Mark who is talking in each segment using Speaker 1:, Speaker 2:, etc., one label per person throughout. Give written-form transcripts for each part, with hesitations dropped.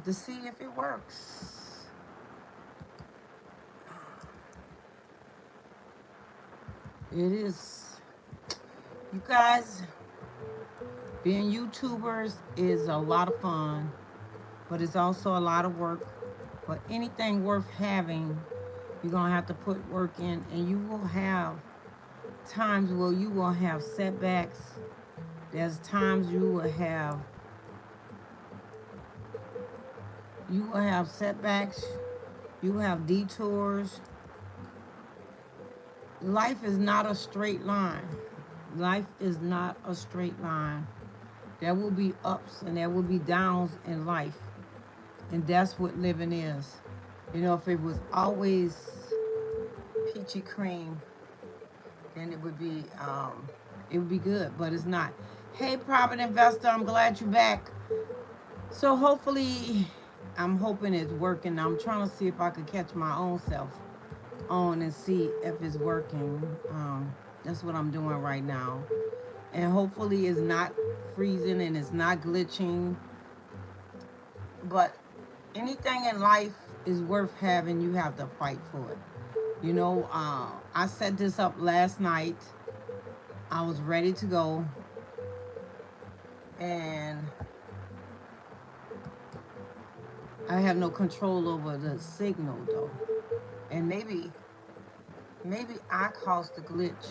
Speaker 1: to see if it works. It is. You guys, being YouTubers is a lot of fun, but it's also a lot of work. But anything worth having, you're going to have to put work in, and you will have times where you will have setbacks. There's times you will have setbacks, you will have detours. Life is not a straight line. Life is not a straight line. There will be ups and there will be downs in life. And that's what living is. If it was always peachy cream, then it would be good, but it's not. Hey, private investor, I'm glad you're back. So hopefully, I'm hoping it's working. I'm trying to see if I could catch my own self on and see if it's working. That's what I'm doing right now. And hopefully it's not freezing and it's not glitching. But anything in life is worth having. You have to fight for it. I set this up last night. I was ready to go. And I have no control over the signal though. And maybe I caused the glitch.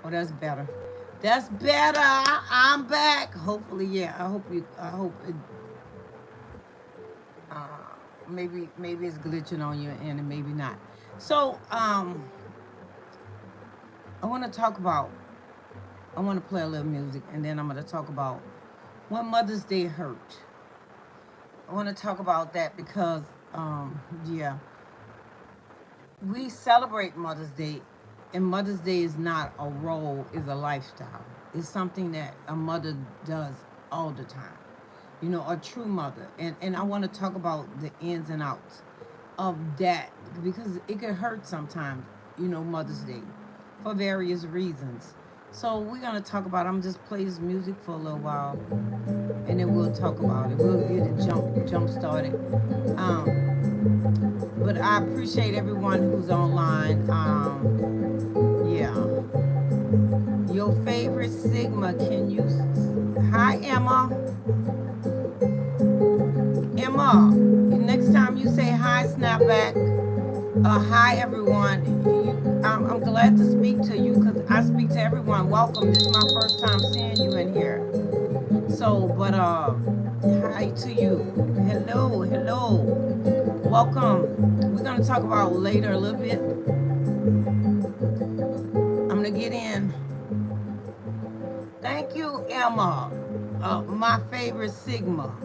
Speaker 1: Oh, that's better. That's better. I'm back. Hopefully, yeah. I hope it. Uh, maybe it's glitching on your end and maybe not. So I want to talk about. I want to play a little music and then I'm going to talk about when Mother's Day hurt. I want to talk about that because yeah, we celebrate Mother's Day, and Mother's Day is not a role, it's a lifestyle. It's something that a mother does all the time. A true mother. And I want to talk about the ins and outs of that because it could hurt sometimes, Mother's Day for various reasons. So we're gonna talk about. I'm just play this music for a little while, and then we'll talk about it. We'll get it jump started. But I appreciate everyone who's online. Yeah, your favorite Sigma? Can you? Hi, Emma. Emma. Next time you say hi, snapback. Hi, everyone. I'm glad to speak to you because I speak to everyone. Welcome. This is my first time seeing you in here. So, but hi to you. Hello. Welcome. We're gonna talk about later a little bit. I'm gonna get in. Thank you, Emma. My favorite Sigma.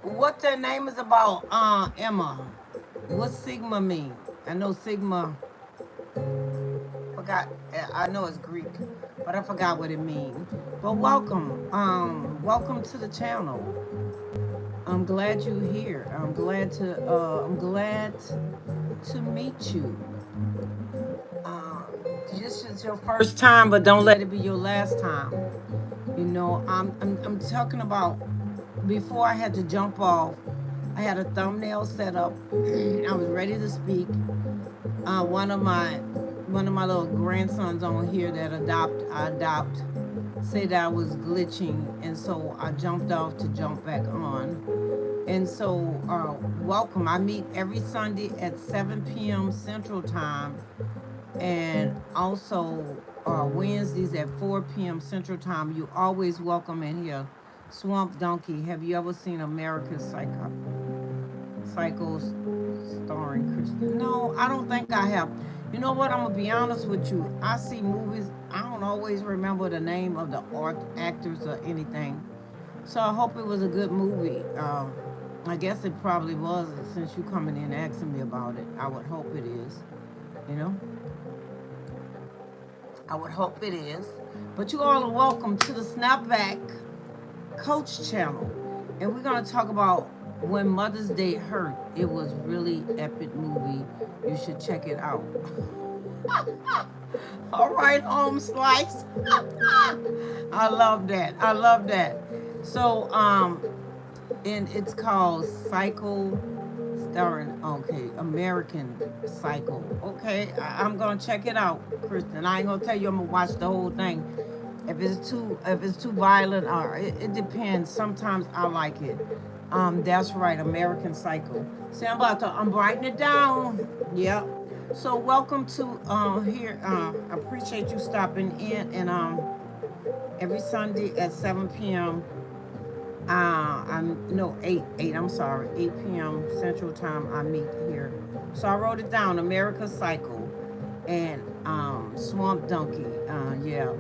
Speaker 1: What the name is about, Emma? What Sigma mean? I know Sigma. Forgot. I know it's Greek, but I forgot what it means. But welcome. Welcome to the channel. I'm glad you're here. I'm glad to meet you. This is your first time, but don't let it be your last time. I'm talking about before I had to jump off. I had a thumbnail set up. I was ready to speak. One of my little grandsons on here that I adopt said that I was glitching, and so I jumped off to jump back on. And so, welcome. I meet every Sunday at 7 p.m. Central Time, and also Wednesdays at 4 p.m. Central Time. You always welcome in here. Swamp Donkey. Have you ever seen America's Psycho starring Christian? No, I don't think I have. You know what? I'm gonna be honest with you. I see movies. I don't always remember the name of the actors or anything. So I hope it was a good movie. I guess it probably was since you coming in asking me about it. I would hope it is. You know. I would hope it is. But you all are welcome to the Snapback Coach channel, and we're gonna talk about when Mother's Day hurt. It was really epic movie. You should check it out. All right, home slice. I love that. So and it's called Cycle, starring American Cycle. Okay, I'm gonna check it out, Kristen. I ain't gonna tell you I'm gonna watch the whole thing. If it's too violent, or it depends. Sometimes I like it. That's right, American Cycle. See, I'm writing it down. Yep. So welcome to here. I appreciate you stopping in, and every Sunday at 7 p.m. I'm no 8. I'm sorry, 8 p.m. Central Time. I meet here. So I wrote it down. America Cycle and Swamp Donkey. Yeah,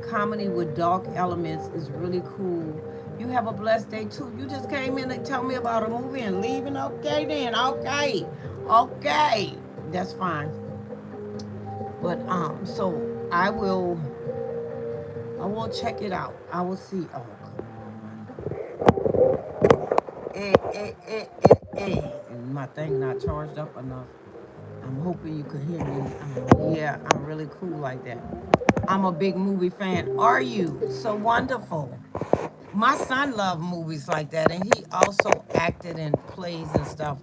Speaker 1: comedy with dark elements is really cool. You have a blessed day too. You just came in to tell me about a movie and leaving. Okay then. Okay, okay, that's fine. But so I will. I will check it out. I will see. Oh, and my thing not charged up enough. I'm hoping you could hear me. Yeah, I'm really cool like that. I'm a big movie fan. Are you? So wonderful. My son loved movies like that, and he also acted in plays and stuff.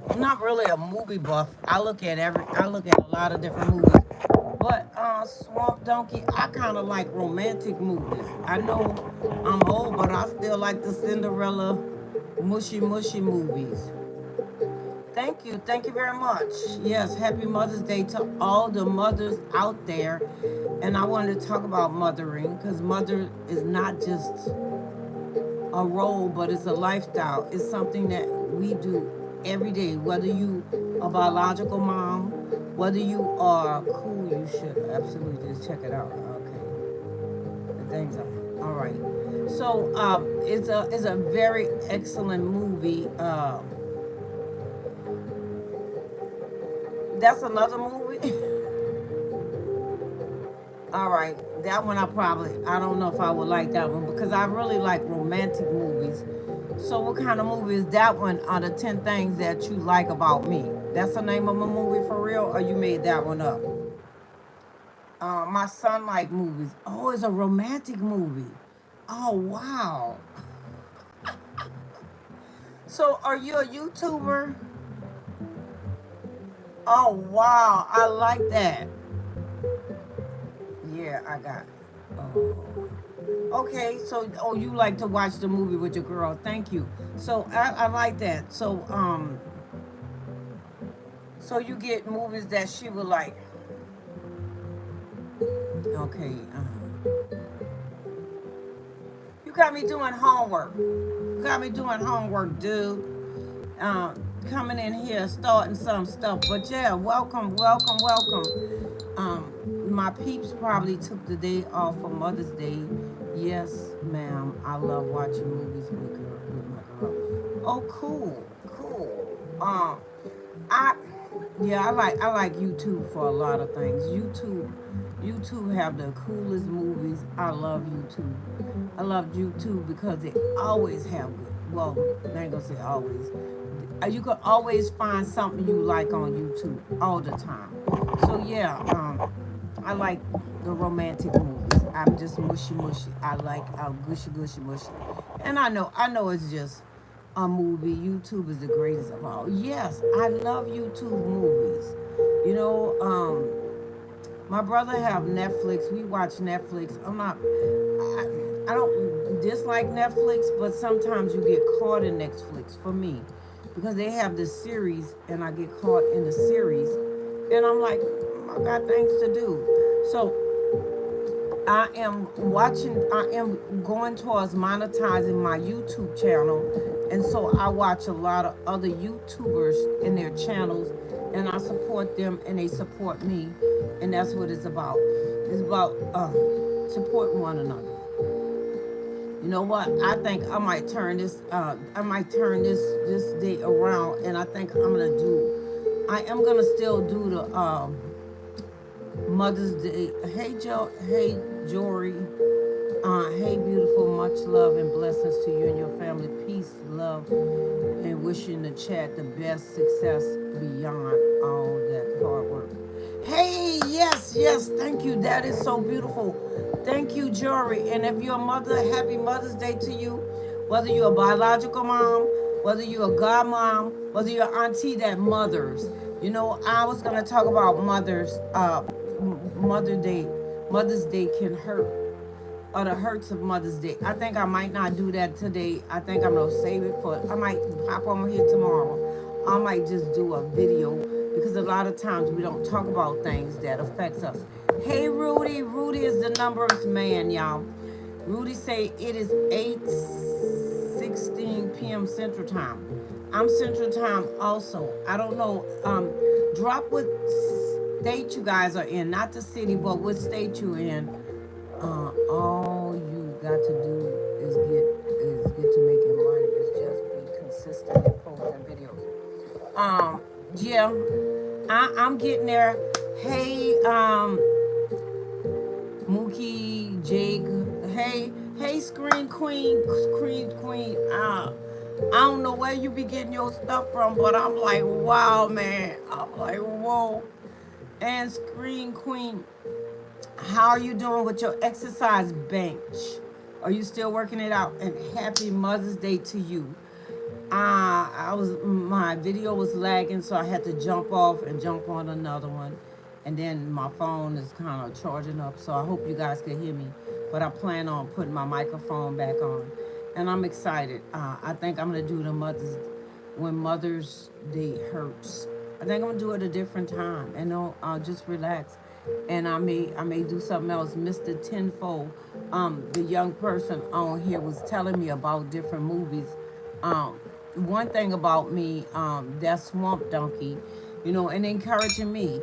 Speaker 1: I'm not really a movie buff. I look at a lot of different movies. But Swamp Donkey, I kind of like romantic movies. I know I'm old, but I still like the Cinderella mushy mushy movies. Thank you very much. Yes, happy Mother's Day to all the mothers out there. And I wanted to talk about mothering because mother is not just a role, but it's a lifestyle. It's something that we do every day. Whether you a biological mom, whether you are cool, you should absolutely just check it out. Okay, the things are all right. So it's a very excellent movie. That's another movie. All right, that one I don't know if I would like that one because I really like romantic movies. So what kind of movie is that one? Are the 10 things that you like about me? That's the name of a movie for real, or you made that one up? My son like movies. Oh, it's a romantic movie. Oh wow. So are you a YouTuber? Oh wow, I like that. Yeah, I got it. Oh. Okay, so you like to watch the movie with your girl. Thank you. So I like that. So you get movies that she would like. Okay. You got me doing homework. You got me doing homework, dude. Coming in here, starting some stuff. But yeah, welcome, welcome, welcome. My peeps probably took the day off for Mother's Day. Yes, ma'am. I love watching movies with my girl. Oh, cool, cool. I I like YouTube for a lot of things. YouTube have the coolest movies. I love YouTube. I love YouTube because they always have good. Well, I ain't gonna say always. You can always find something you like on YouTube all the time. So yeah, I like the romantic movies. I'm just mushy mushy. I like gushy gushy mushy. And I know it's just a movie. YouTube is the greatest of all. Yes, I love YouTube movies. You know, my brother have Netflix. We watch Netflix. I don't dislike Netflix, but sometimes you get caught in Netflix for me because they have this series, and I get caught in the series, and I'm like, I got things to do. So I am going towards monetizing my YouTube channel. And so I watch a lot of other YouTubers in their channels, and I support them and they support me. And that's what it's about. It's about supporting one another. You know what? I think I might turn this day around, and I think I am gonna still do the Mother's Day. Hey Joe, hey Jory, hey beautiful, much love and blessings to you and your family. Peace, love, and wishing the chat the best success beyond all that hard work. Hey yes, yes. Thank you. That is so beautiful. Thank you, Jory. And if you're a mother, happy Mother's Day to you. Whether you're a biological mom, whether you're a god mom, whether you're an auntie that mothers. You know, I was gonna talk about mothers. Mother Day. Mother's Day can hurt, or the hurts of Mother's Day. I think I might not do that today. I think I'm gonna save it for. I might pop on here tomorrow. I might just do a video because a lot of times we don't talk about things that affects us. Hey Rudy, Rudy is the numbers man, y'all. Rudy say it is 8:16 p.m. Central Time. I'm Central Time also. I don't know. Drop what state you guys are in, not the city, but what state you're in. All you got to do is get to making money. Is just be consistent and posting videos. Yeah, I'm getting there. Hey, Mookie, Jake. Hey, Screen Queen. I don't know where you be getting your stuff from, but I'm like, wow, man. I'm like, whoa. And Screen Queen, how are you doing with your exercise bench? Are you still working it out? And happy Mother's Day to you. My video was lagging, so I had to jump off and jump on another one. And then my phone is kind of charging up, so I hope you guys can hear me. But I plan on putting my microphone back on, and I'm excited. I think I'm gonna do the when Mother's Day hurts. I think I'm gonna do it a different time, and I'll just relax. And I may do something else. Mr. Tenfold, the young person on here was telling me about different movies. One thing about me, that Swamp Donkey, and encouraging me.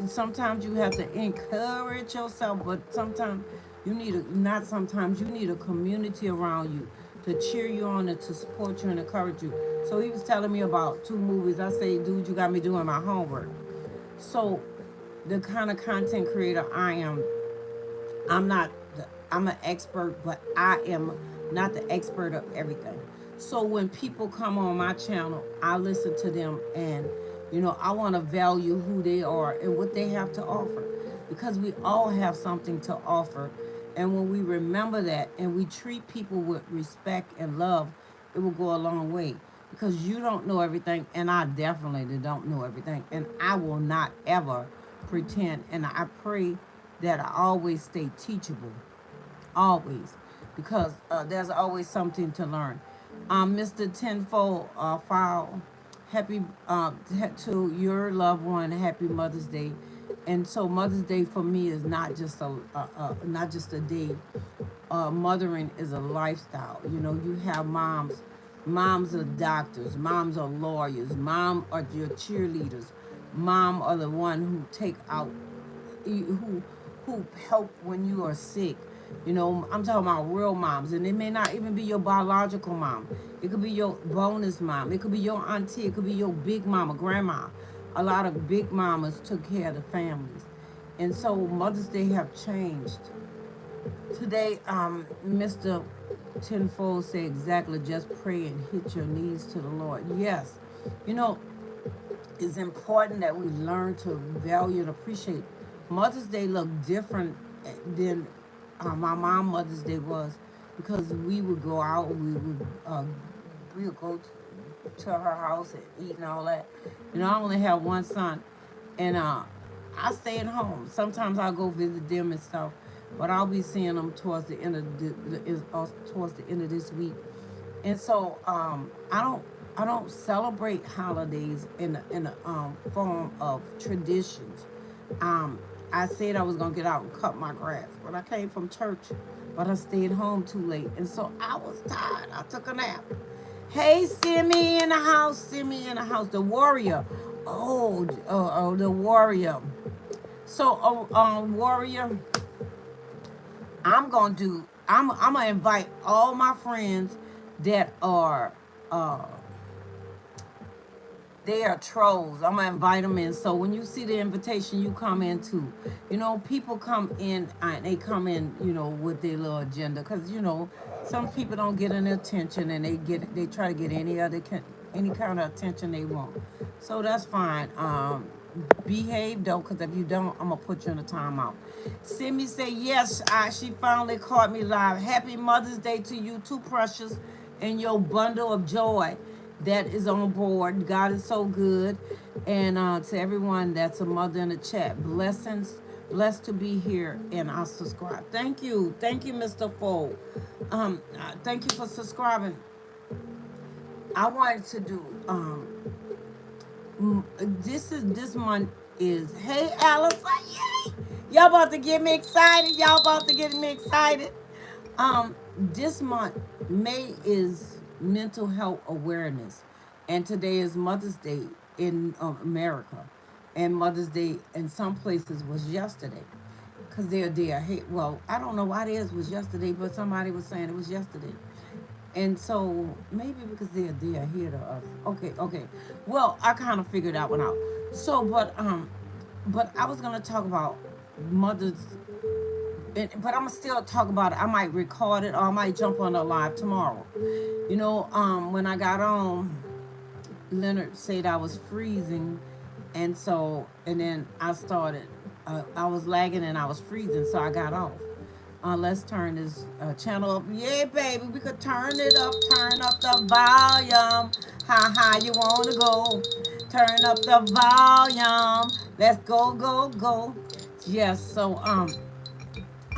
Speaker 1: Sometimes you have to encourage yourself, but sometimes you need you need a community around you to cheer you on and to support you and encourage you. So he was telling me about 2 movies. I say, dude, you got me doing my homework. So the kind of content creator I am, I'm an expert, but I am not the expert of everything. So when people come on my channel, I listen to them, and I want to value who they are and what they have to offer, because we all have something to offer. And when we remember that and we treat people with respect and love, it will go a long way, because you don't know everything, and I definitely don't know everything, and I will not ever pretend. And I pray that I always stay teachable, always, because there's always something to learn. Mr. Tenfold, file, happy to your loved one, happy Mother's Day. And so Mother's Day for me is not just a day. Mothering is a lifestyle. You have moms. Moms are doctors. Moms are lawyers. Mom are your cheerleaders. Mom are the one who take out, who help when you are sick. I'm talking about real moms, and it may not even be your biological mom. It could be your bonus mom. It could be your auntie. It could be your big mama, grandma. A lot of big mamas took care of the families, and so Mother's Day have changed. Today, Mr. Tenfold said exactly, just pray and hit your knees to the Lord. Yes, it's important that we learn to value and appreciate. Mother's Day look different than my mom Mother's Day was, because we would go out, we would go to her house and eat and all that. I only have one son, and I stay at home. Sometimes I'll go visit them and stuff, but I'll be seeing them towards the end of this week. And so I don't celebrate holidays in the form of traditions. I said I was gonna get out and cut my grass, but I came from church, but I stayed home too late, and so I was tired. I took a nap. Hey, Simi in the house, the warrior. The warrior. So, warrior, I'm gonna invite all my friends that are they are trolls. I'm gonna invite them in. So when you see the invitation, you come in too. People come in and they come in, with their little agenda, because some people don't get any attention, and they try to get any kind of attention they want. So that's fine. Behave though, because if you don't, I'm gonna put you in a timeout. Simi say yes. She finally caught me live. Happy Mother's Day to you, too precious, and your bundle of joy that is on board. God is so good, and to everyone that's a mother in the chat, blessings. Blessed to be here, and I subscribe. Thank you, Mr. Fold. Thank you for subscribing. I wanted to do this month is hey Alice, yay! Y'all about to get me excited. Y'all about to get me excited. This month, May is mental health awareness, and today is Mother's Day in America, and Mother's Day in some places was yesterday, cause they're there. Hey, well, I don't know why theirs was yesterday, but somebody was saying it was yesterday. And so maybe because they're here to us. Okay, okay. Well, I kind of figured that one out. So, but I was gonna talk about mothers, but I'm gonna still talk about it. I might record it or I might jump on the live tomorrow. When I got on, Leonard said I was freezing, and then I started. I was lagging and I was freezing, so I got off. Let's turn this channel up. Yeah, baby, we could turn it up. Turn up the volume. How high you wanna go? Turn up the volume. Let's go, go, go. Yes. So I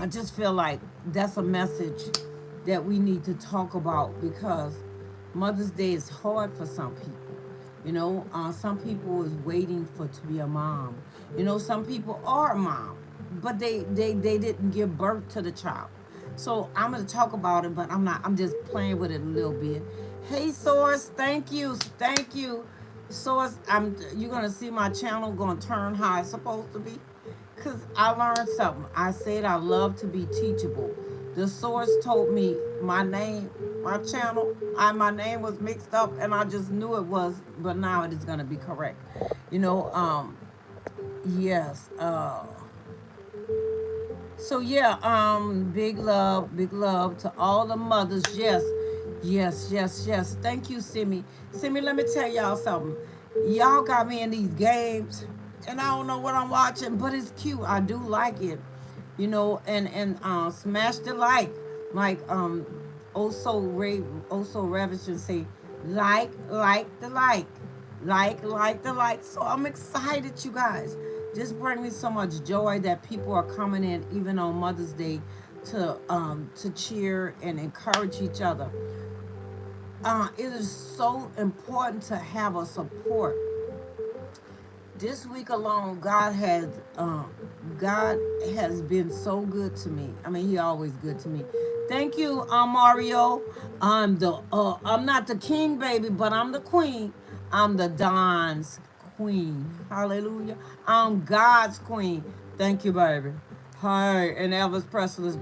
Speaker 1: just feel like that's a message that we need to talk about because Mother's Day is hard for some people. Some people is waiting for to be a mom. Some people are a mom, but they didn't give birth to the child. So I'm gonna talk about it, but I'm not. I'm just playing with it a little bit. Hey, Source, thank you, Source. You're gonna see my channel gonna turn how it's supposed to be. Because I learned something. I said I love to be teachable. The source told me my name, my channel, my name was mixed up and I just knew it was, but now it is going to be correct. Yes. So yeah, big love to all the mothers. Yes, yes, yes, yes. Thank you, Simi. Simi, let me tell y'all something. Y'all got me in these games, and I don't know what I'm watching, but it's cute. I do like it, and smash the like also ravish and say like the like. So I'm excited, you guys. This brings me so much joy that people are coming in even on Mother's Day to cheer and encourage each other. It is so important to have a support. This week alone, God has been so good to me. I mean, He always good to me. Thank you, Mario. I'm not the king, baby, but I'm the queen. I'm the Don's queen. Hallelujah. I'm God's queen. Thank you, baby. Hi, and Elvis Presley's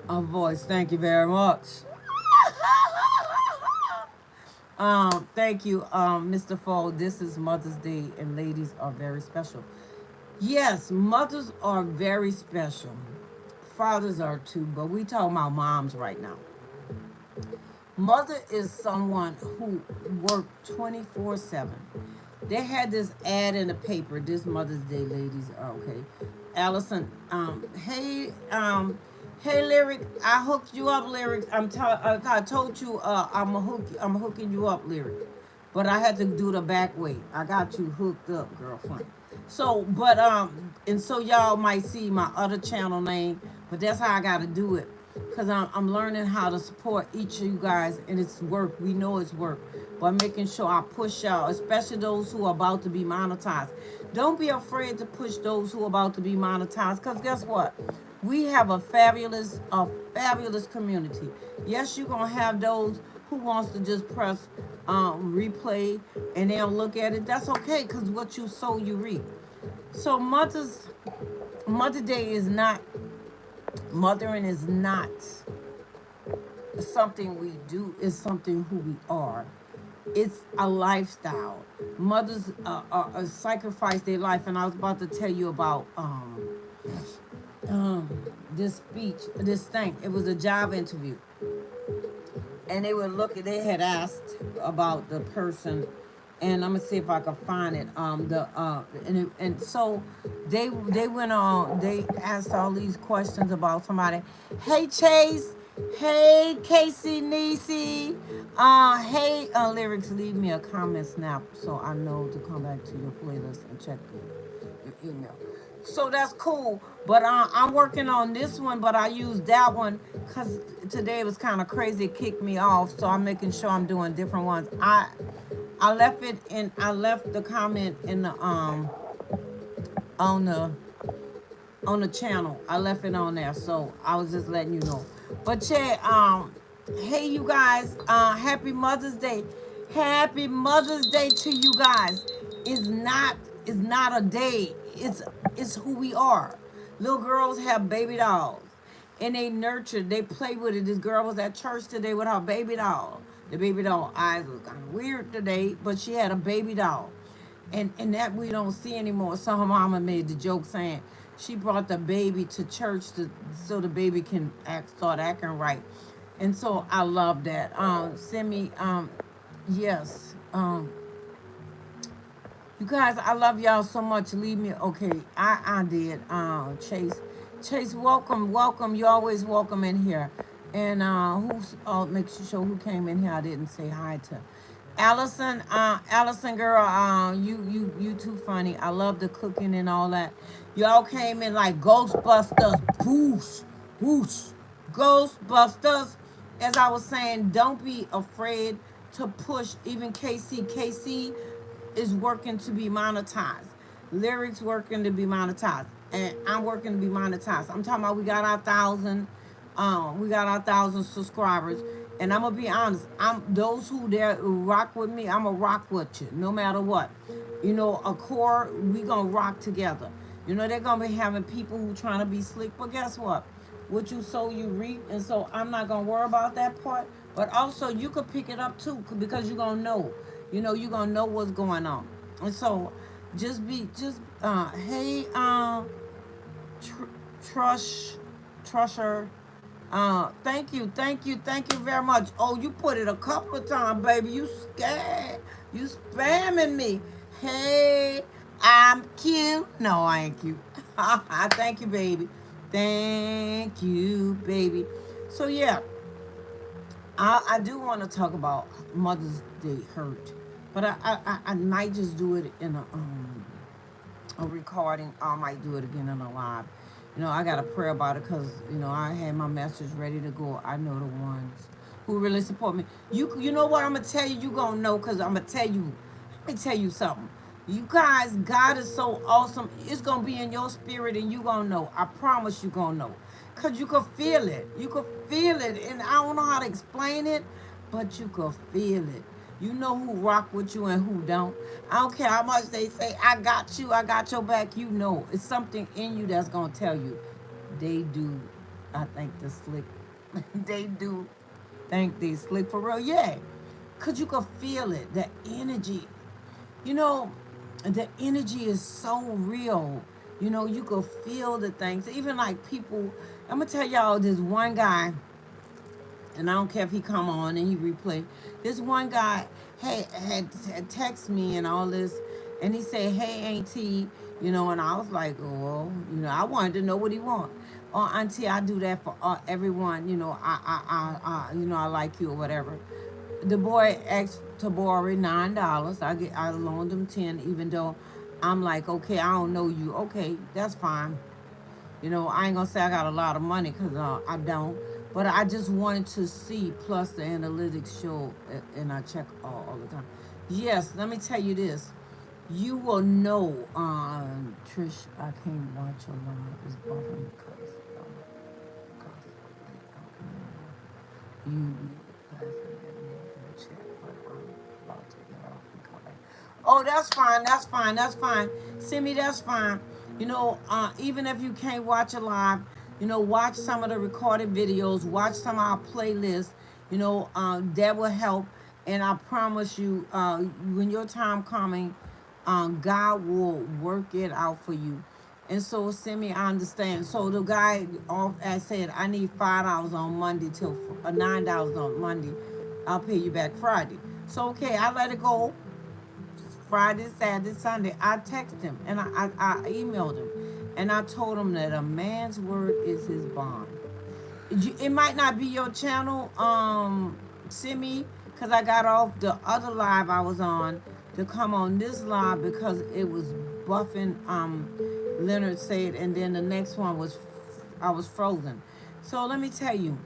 Speaker 1: voice. Thank you very much. Thank you, Mr. Fold. This is Mother's Day, and ladies are very special. Yes, mothers are very special. Fathers are too, but we talking about moms right now. Mother is someone who worked 24/7. They had this ad in the paper this Mother's Day, ladies. Okay, Allison. Hey, lyric. I hooked you up, lyric. I told you. I'm hooking you up, lyric. But I had to do the back way. I got you hooked up, girlfriend. And so y'all might see my other channel name, but that's how I got to do it. Because I'm learning how to support each of you guys, and it's work. We know it's work. But making sure I push y'all, especially those who are about to be monetized. Don't be afraid to push those who are about to be monetized, because guess what? We have a fabulous community. Yes, you're going to have those who wants to just press replay and they'll look at it. That's okay, because what you sow, you reap. So Mother Day is not, mothering is not something we do, it's something who we are. It's a lifestyle. Mothers sacrifice their life, and I was about to tell you about this speech, this thing. It was a job interview, and they were looking. They had asked about the person and I'm gonna see if I can find it. And so they went on. They asked all these questions about somebody. Hey Chase. Hey Casey Niecy. Hey lyrics. Leave me a comment snap so I know to come back to your playlist and check your email. So that's cool. But I'm working on this one, but I used that one because today was kind of crazy. It kicked me off, so I'm making sure I'm doing different ones. I left it in. I left the comment in the on the on the channel. I left it on there, so I was just letting you know. But yeah, hey you guys, happy Mother's Day. Happy Mother's Day to you guys. It's not a day. It's who we are. Little girls have baby dolls, and they nurture. They play with it. This girl was at church today with her baby doll. The baby doll eyes was kind of weird today, but she had a baby doll, and that we don't see anymore. So her mama made the joke saying she brought the baby to church so the baby can start acting right, and so I love that. Send me yes. You guys, I love y'all so much. Leave me okay. I did. Chase, welcome. You always welcome in here. And who's makes you show who came in here. I didn't say hi to. Allison girl, you too funny. I love the cooking and all that. Y'all came in like Ghostbusters. Whoosh, whoosh. Ghostbusters. As I was saying, don't be afraid to push. Even KC is working to be monetized. Lyrics working to be monetized. And I'm working to be monetized. I'm talking about we got our 1,000 subscribers. And I'm gonna be honest, I'm those who there rock with me, I'm gonna rock with you, no matter what. You know, a core, we gonna rock together. You know, they're gonna be having people who trying to be slick, but guess what? What you sow, you reap, and so I'm not gonna worry about that part. But also, you could pick it up too, because you're gonna know. You know, you're gonna know what's going on, and so hey, Trush, Trusher. Thank you very much. Oh, you put it a couple of times, baby. You scared. You spamming me. Hey, I'm cute. No, I ain't cute. Thank you, baby. Thank you, baby. So yeah, I do want to talk about Mother's Day hurt, but I might just do it in a recording. I might do it again in a live. You know, I got to pray about it because you know I had my message ready to go. I know the ones who really support me. You know what I'm gonna tell you? You gonna know because I'm gonna tell you. Let me tell you something. You guys, God is so awesome. It's gonna be in your spirit, and you gonna know. I promise you gonna know, cause you can feel it. You can feel it, and I don't know how to explain it, but you can feel it. You know who rock with you and who don't. I don't care how much they say, I got you, I got your back. You know, it's something in you that's gonna tell you. They do. I think the slick. They do think they slick for real. Yeah, cause you can feel it. The energy. You know, the energy is so real. You know, you can feel the things. Even like people. I'm gonna tell y'all this one guy, and I don't care if he come on and he replay. This one guy had text me and all this, and he said, "Hey, Auntie," you know, and I was like, "Oh, you know," I wanted to know what he want. Oh, Auntie, I do that for everyone. You know, you know, I like you or whatever. The boy asked to borrow $9. I loaned him 10, even though I'm like, okay, I don't know you. Okay, that's fine. You know, I ain't gonna say I got a lot of money because I don't. But I just wanted to see. Plus, the analytics show, and I check all the time. Yes, let me tell you this. You will know, Trish. I can't watch a lot. It's buffering because you check, but I'm about to get off and come back. Oh, that's fine. That's fine. That's fine. Send me. That's fine. You know, even if you can't watch it live, you know, watch some of the recorded videos. Watch some of our playlists. You know, that will help. And I promise you, when your time coming, God will work it out for you. And so send me, I understand. So the guy off I said I need $5 on Monday till $9 on Monday. I'll pay you back Friday. So okay, I let it go. Friday, Saturday, Sunday. I texted him and I emailed him, and I told him that a man's word is his bond. It might not be your channel, Simi, because I got off the other live I was on to come on this live because it was buffing. Leonard said, and then the next one was I was frozen. So let me tell you,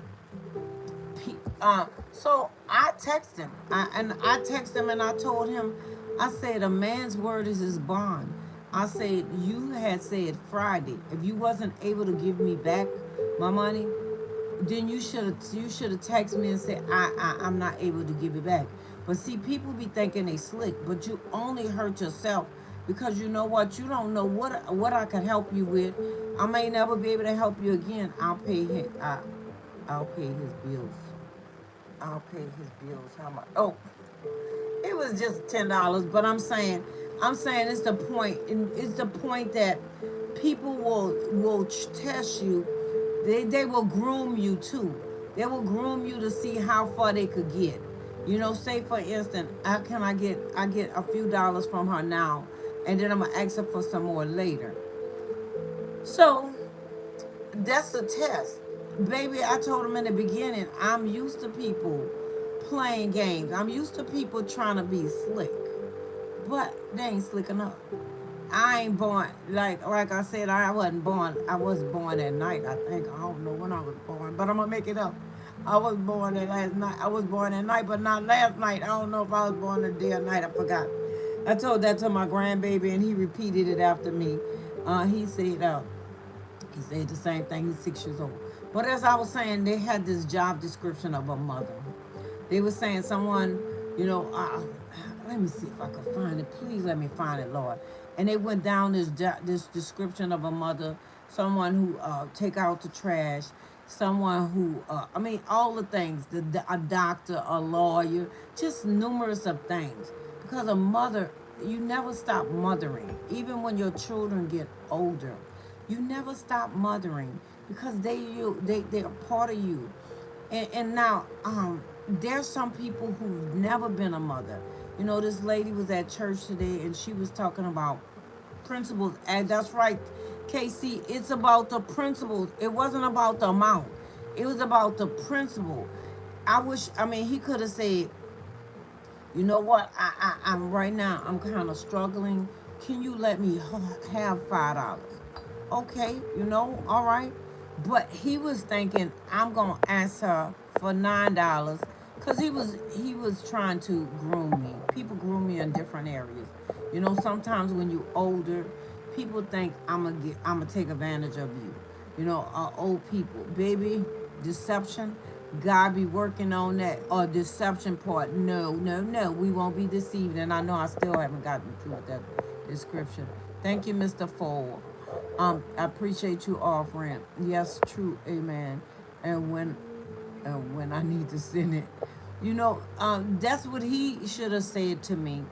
Speaker 1: so I texted him, and I texted him, and I told him, I said, a man's word is his bond. I said, you had said Friday, if you wasn't able to give me back my money, then you should have texted me and said, I'm not able to give it back. But see, people be thinking they slick, but you only hurt yourself because you know what? You don't know what I can help you with. I may never be able to help you again. I'll pay his bills. I'll pay his bills. How much? Oh, it was just $10. But I'm saying it's the point. It's the point that people will test you. They will groom you too. They will groom you to see how far they could get. Say for instance, I get a few dollars from her now, and then I'm gonna ask her for some more later. So that's a test. Baby, I told him in the beginning, I'm used to people playing games. I'm used to people trying to be slick. But they ain't slick enough. I ain't born like I said, I wasn't born. I was born at night, I think. I don't know when I was born, but I'm gonna make it up. I was born at last night. I was born at night, but not last night. I don't know if I was born the day or night. I forgot. I told that to my grandbaby, and he repeated it after me. He said the same thing. He's 6 years old. But as I was saying, they had this job description of a mother. They were saying someone, let me see if I can find it. Please let me find it, Lord. And they went down this description of a mother, someone who take out the trash, someone who, all the things, a doctor, a lawyer, just numerous of things. Because a mother, you never stop mothering, even when your children get older. You never stop mothering because they are part of you. And now there's some people who've never been a mother. This lady was at church today and she was talking about principles. And that's right, Casey. It's about the principles. It wasn't about the amount. It was about the principle. He could have said, you know what? I'm right now. I'm kind of struggling. Can you let me have $5? Okay, all right. But he was thinking, I'm gonna ask her for $9 because he was trying to groom me. People groom me in different areas. Sometimes when you're older, people think I'm gonna take advantage of you. Old people, baby, deception. God be working on that or deception part. No, no, no. We won't be deceived. And I know I still haven't gotten through that description. Thank you, Mr. Ford. I appreciate you offering. Yes, true. Amen. And when I need to send it, that's what he should have said to me.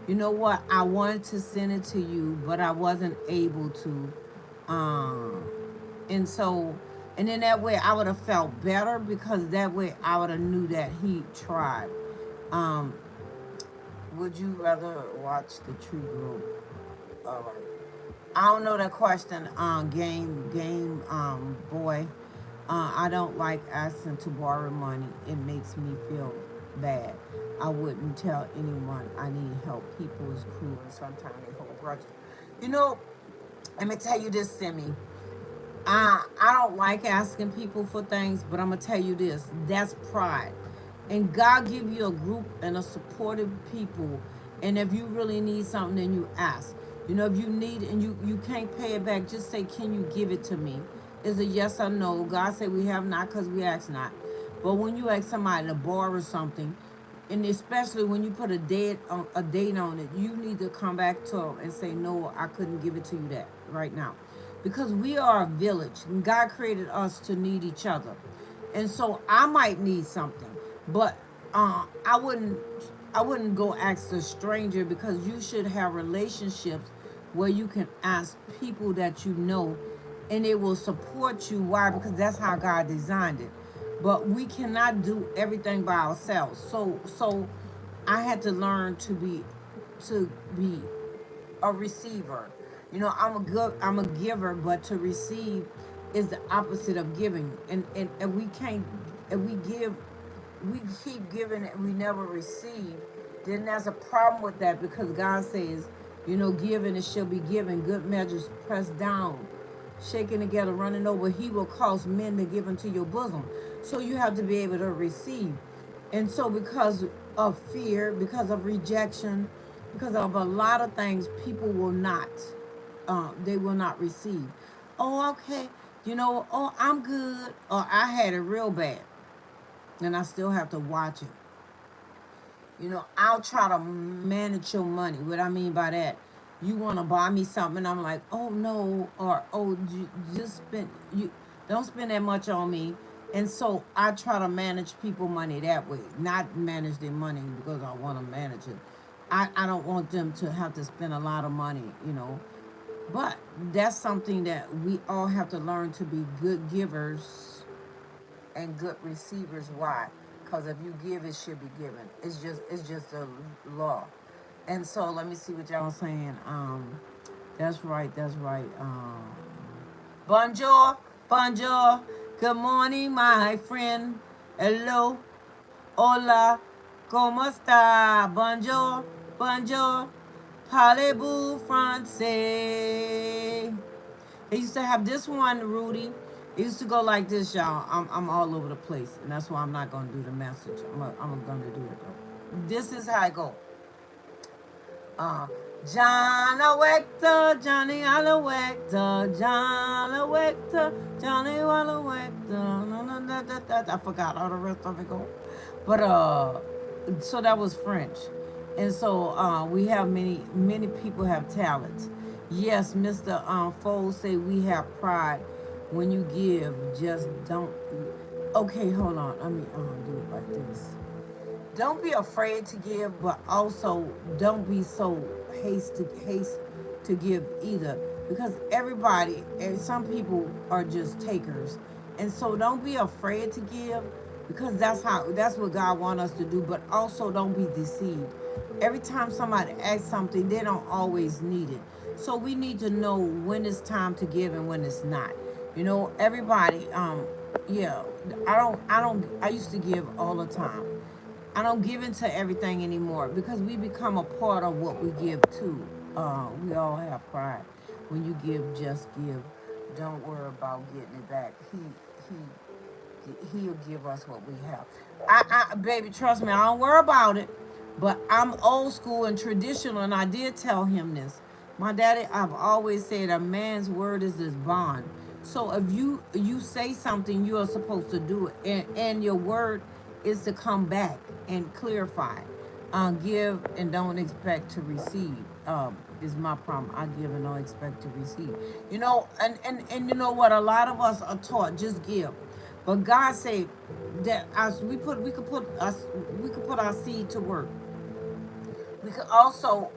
Speaker 1: You know what? I wanted to send it to you, but I wasn't able to. And so, and then that way I would have felt better because that way I would have knew that he tried. Um, would you rather watch the True Group? All right. I don't know that question. Game, boy. I don't like asking to borrow money. It makes me feel bad. I wouldn't tell anyone I need help. People is cruel and sometimes they hold grudges. You know, let me tell you this, Simi. I don't like asking people for things, but I'm gonna tell you this: that's pride. And God give you a group and a supportive people. And if you really need something, then you ask. If you need and you can't pay it back, just say, "Can you give it to me?" Is a yes or no. God said we have not because we ask not. But when you ask somebody to borrow something, and especially when you put a date on it, you need to come back to them and say, "No, I couldn't give it to you that right now," because we are a village, and God created us to need each other. And so I might need something, but I wouldn't go ask a stranger because you should have relationships where you can ask people that you know and it will support you. Why? Because that's how God designed it. But we cannot do everything by ourselves. So I had to learn to be a receiver. You know, I'm a giver, but to receive is the opposite of giving. And we can't, and we give, we keep giving and we never receive, then there's a problem with that, because God says, you know, given it shall be given, good measures pressed down, shaken together, running over, he will cause men to give into your bosom. So you have to be able to receive. And so because of fear, because of rejection, because of a lot of things, people will not, they will not receive. Oh, okay, you know, oh, I'm good, or I had it real bad, and I still have to watch it. You know, I'll try to manage your money. What I mean by that, you want to buy me something, and I'm like, oh no, or oh, just spend, you don't spend that much on me. And so I try to manage people money that way, not manage their money because I want to manage it. I don't want them to have to spend a lot of money, you know. But that's something that we all have to learn, to be good givers and good receivers. Why? Because if you give, it should be given. It's just a law. And so let me see what y'all saying. That's right. That's right. Bonjour, bonjour. Good morning, my friend. Hello, hola, ¿cómo está? Bonjour, bonjour. Parlez-vous français? They used to have this one, Rudy. It used to go like this, y'all. I'm all over the place, and that's why I'm not gonna do the message. I'm gonna do it though. This is how I go. Uh, John Awecta, Johnny Alawecta, John Awecta, Johnny Alawecta. No, no, I forgot all the rest of it go. But so that was French. And so we have many people have talents. Yes, Mr. Foles say we have pride. When you give, just don't. Okay, hold on. Let me do it like this. Don't be afraid to give, but also don't be so haste to give either, because everybody and some people are just takers, and so don't be afraid to give, because that's what God wants us to do. But also don't be deceived. Every time somebody asks something, they don't always need it. So we need to know when it's time to give and when it's not. You know, everybody. Yeah, I used to give all the time. I don't give into everything anymore, because we become a part of what we give to. We all have pride. When you give, just give. Don't worry about getting it back. He'll give us what we have. Baby, trust me, I don't worry about it. But I'm old school and traditional, and I did tell him this. My daddy, I've always said a man's word is his bond. So if you say something, you are supposed to do it, and your word is to come back and clarify. Give and don't expect to receive. Is my problem. I give and don't expect to receive. You know, and you know what? A lot of us are taught just give, but God said that as we could put our seed to work. We could also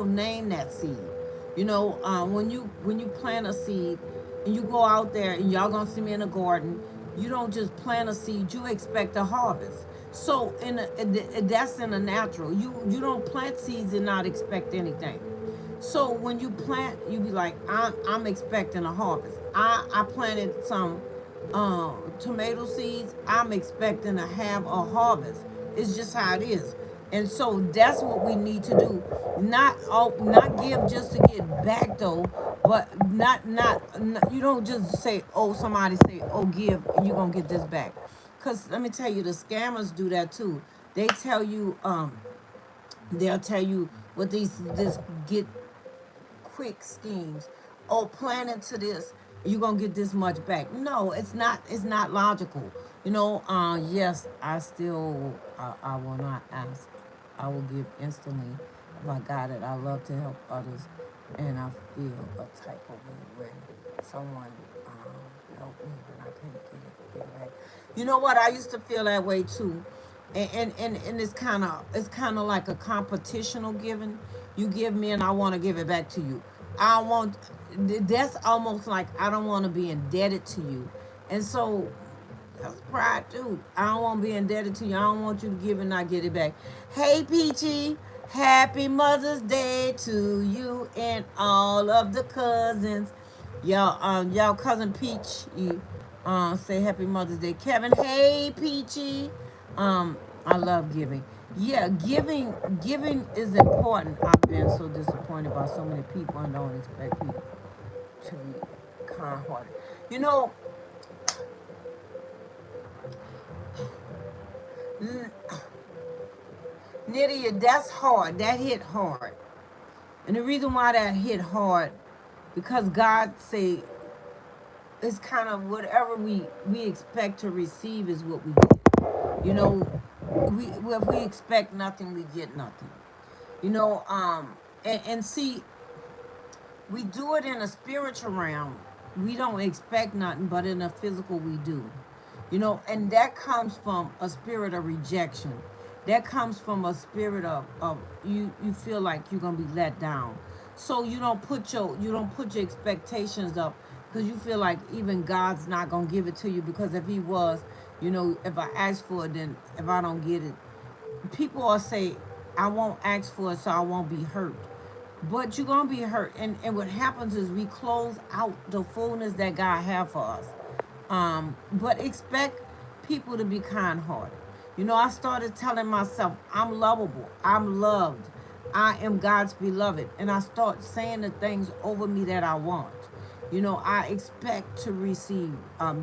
Speaker 1: name that seed. You know, when you plant a seed and you go out there, and y'all gonna see me in the garden, you don't just plant a seed, you expect a harvest. So that's in the natural. You don't plant seeds and not expect anything. So when you plant, you be like, I'm expecting a harvest. I planted some tomato seeds. I'm expecting to have a harvest. It's just how it is. And so that's what we need to do. Not give just to get back though, but not you don't just say, oh, somebody say, oh, give, you're gonna get this back. Cause let me tell you, the scammers do that too. They tell you, they'll tell you what these this get quick schemes. Oh, plan into this, you're gonna get this much back. No, it's not. It's not logical. You know. Yes, I will not ask. I will give instantly. If I got it, I love to help others, and I feel a type of way when someone help me when I can't get it back. You know what? I used to feel that way too, and it's kind of like a competitional giving. You give me, and I want to give it back to you. I want. That's almost like I don't want to be indebted to you, and so that's pride too. I don't want to be indebted to you. I don't want you to give and not get it back. Hey, Peachy. Happy Mother's Day to you and all of the cousins. Y'all cousin Peach, you say Happy Mother's Day. Kevin, hey Peachy. I love giving. Yeah, giving is important. I've been so disappointed by so many people and don't expect people to be kind hearted. You know, Nydia, that's hard. That hit hard. And the reason why that hit hard, because God say it's kind of whatever we expect to receive is what we get. You know, we if we expect nothing, we get nothing. You know, and see, we do it in a spiritual realm. We don't expect nothing, but in a physical, we do. You know, and that comes from a spirit of rejection. That comes from a spirit of you feel like you're gonna be let down. So you don't put your expectations up because you feel like even God's not gonna give it to you, because if he was, if I ask for it, then if I don't get it, people will say, I won't ask for it so I won't be hurt. But you're gonna be hurt. And what happens is we close out the fullness that God have for us. But expect people to be kind hearted. I started telling myself, I'm lovable, I'm loved, I am God's beloved. And I start saying the things over me that I want. I expect to receive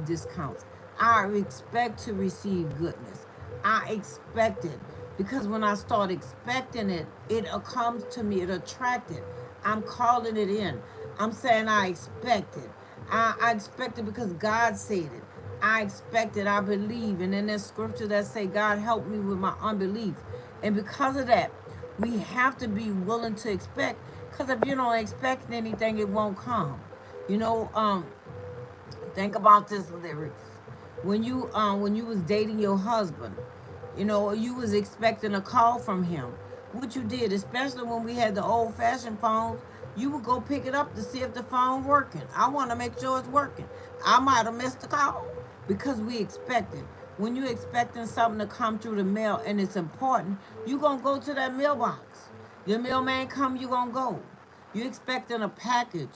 Speaker 1: discounts. I expect to receive goodness. I expect it. Because when I start expecting it, it comes to me, it attracts it. I'm calling it in. I'm saying I expect it. I expect it because God said it. I expect it. I believe. And then there's scripture that say, God help me with my unbelief. And because of that, we have to be willing to expect. Because if you don't expect anything, it won't come. You know, think about this lyrics. When you was dating your husband, you was expecting a call from him. What you did, especially when we had the old fashioned phones, you would go pick it up to see if the phone working. I want to make sure it's working. I might have missed the call because we expected. When you expecting something to come through the mail and it's important, you gonna go to that mailbox. Your mailman come, you gonna go. You expecting a package.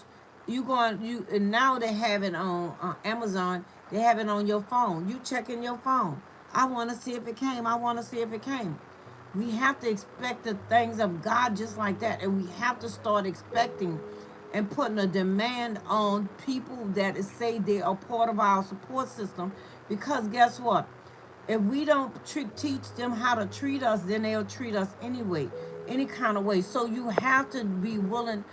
Speaker 1: And now they have it on Amazon. They have it on your phone. You checking your phone. I want to see if it came. I want to see if it came. We have to expect the things of God just like that, and we have to start expecting and putting a demand on people that is say they are part of our support system. Because guess what? If we don't teach them how to treat us, then they'll treat us anyway, any kind of way. So you have to be willing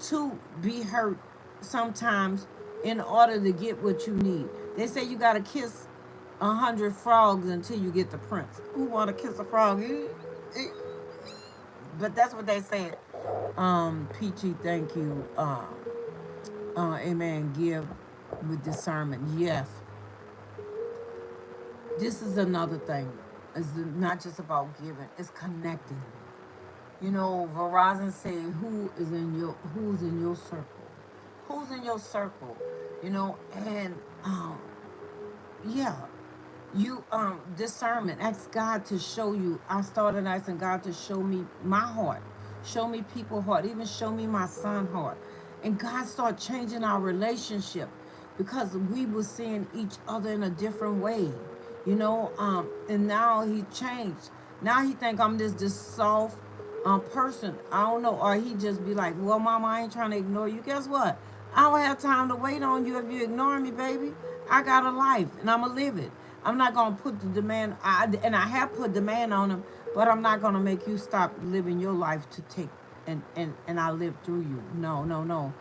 Speaker 1: to be hurt sometimes in order to get what you need. They say you got to kiss 100 frogs until you get the prince. Who want to kiss a frog? But that's what they said. Peachy, thank you. Amen. Give with discernment. Yes. This is another thing. It's not just about giving. It's connecting. Verizon say who's in your circle. Who's in your circle? And yeah, you discernment. Ask God to show you. I started asking God to show me my heart, show me people's heart, even show me my son's heart. And God started changing our relationship because we were seeing each other in a different way. And now he changed. Now he think I'm this soft person. I don't know. Or he just be like, well, mama, I ain't trying to ignore you. Guess what? I don't have time to wait on you if you ignore me, baby. I got a life and I'm going to live it. I'm not going to put the demand, and I have put demand on him, but I'm not going to make you stop living your life to take, and I live through you. No, no, no.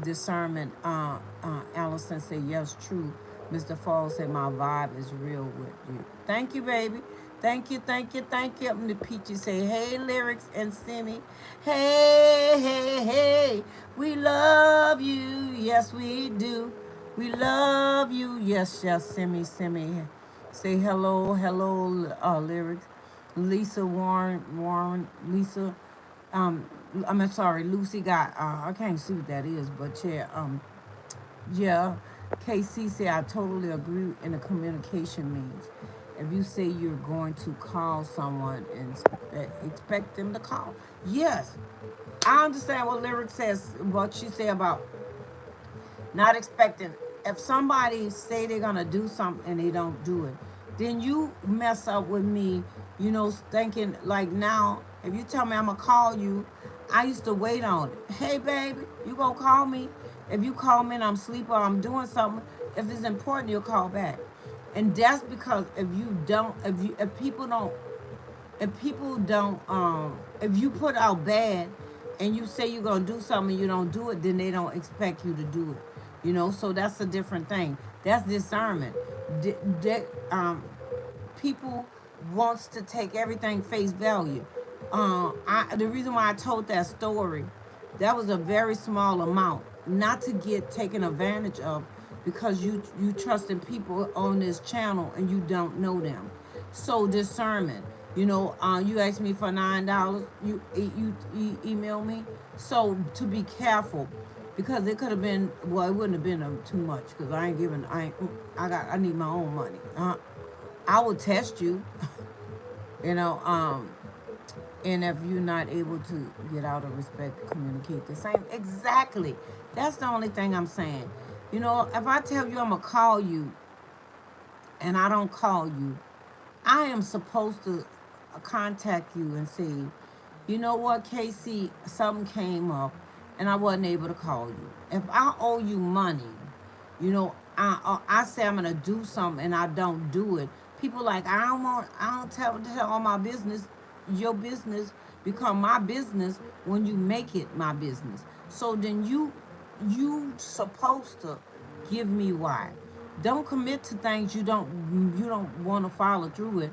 Speaker 1: Discernment, Allison said, yes, true. Mr. Fall said, my vibe is real with you. Thank you, baby. Thank you, thank you, thank you. And the Peachy say, hey, lyrics and Simi. Hey, hey, hey. We love you. Yes, we do. We love you. Yes, yes, Simi, Simi. Say hello, hello, lyrics. Lisa Lisa. I'm sorry, Lucy got. I can't see what that is, but yeah, yeah. KC said I totally agree in the communication means. If you say you're going to call someone and expect them to call, yes, I understand what lyric says. What she said about not expecting. If somebody say they're gonna do something and they don't do it, then you mess up with me. Thinking like now, if you tell me I'm gonna call you, I used to wait on it. Hey, baby, you gonna call me? If you call me and I'm asleep or I'm doing something, if it's important, you'll call back. And that's because if you put out bad and you say you're gonna do something and you don't do it, then they don't expect you to do it. So that's a different thing. That's discernment. People wants to take everything face value. The reason why I told that story, that was a very small amount, not to get taken advantage of, because you trusting people on this channel and you don't know them. So discernment. You asked me for $9. You email me. So to be careful, because it could have been, well, it wouldn't have been too much, because I need my own money. I will test you. you know and if you're not able to get out of respect, communicate the same. Exactly. That's the only thing I'm saying. If I tell you I'm gonna call you and I don't call you, I am supposed to contact you and say, you know what, Casey, something came up and I wasn't able to call you. If I owe you money, I say I'm gonna do something and I don't do it. People like, I don't tell all my business. Your business become my business when you make it my business. So then you supposed to give me why. Don't commit to things you don't want to follow through with.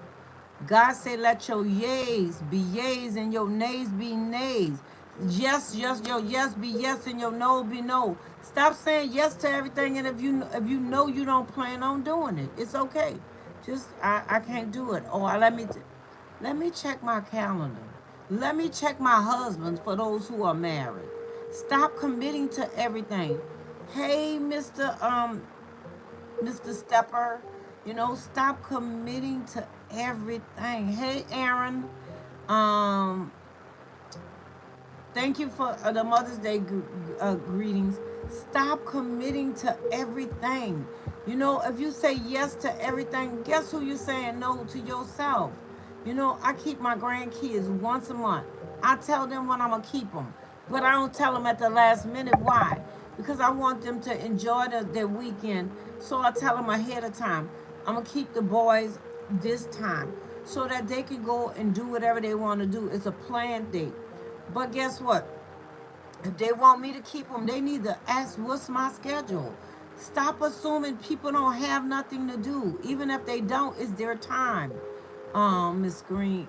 Speaker 1: God say, let your yays be yays and your nays be nays. Yes, yes, your yes be yes and your no be no. Stop saying yes to everything, and if you know you don't plan on doing it, it's okay. Just I can't do it. Or let me check my calendar. Let me check my husband for those who are married. Stop committing to everything. Hey, Mr. Stepper, stop committing to everything. Hey, Aaron, um, thank you for the Mother's Day greetings. Stop committing to everything. If you say yes to everything, guess who you're saying no to? Yourself. I keep my grandkids once a month. I tell them when I'm going to keep them. But I don't tell them at the last minute. Why? Because I want them to enjoy their weekend. So I tell them ahead of time, I'm going to keep the boys this time so that they can go and do whatever they want to do. It's a planned date. But guess what? If they want me to keep them, they need to ask, what's my schedule? Stop assuming people don't have nothing to do. Even if they don't, it's their time. Miss Green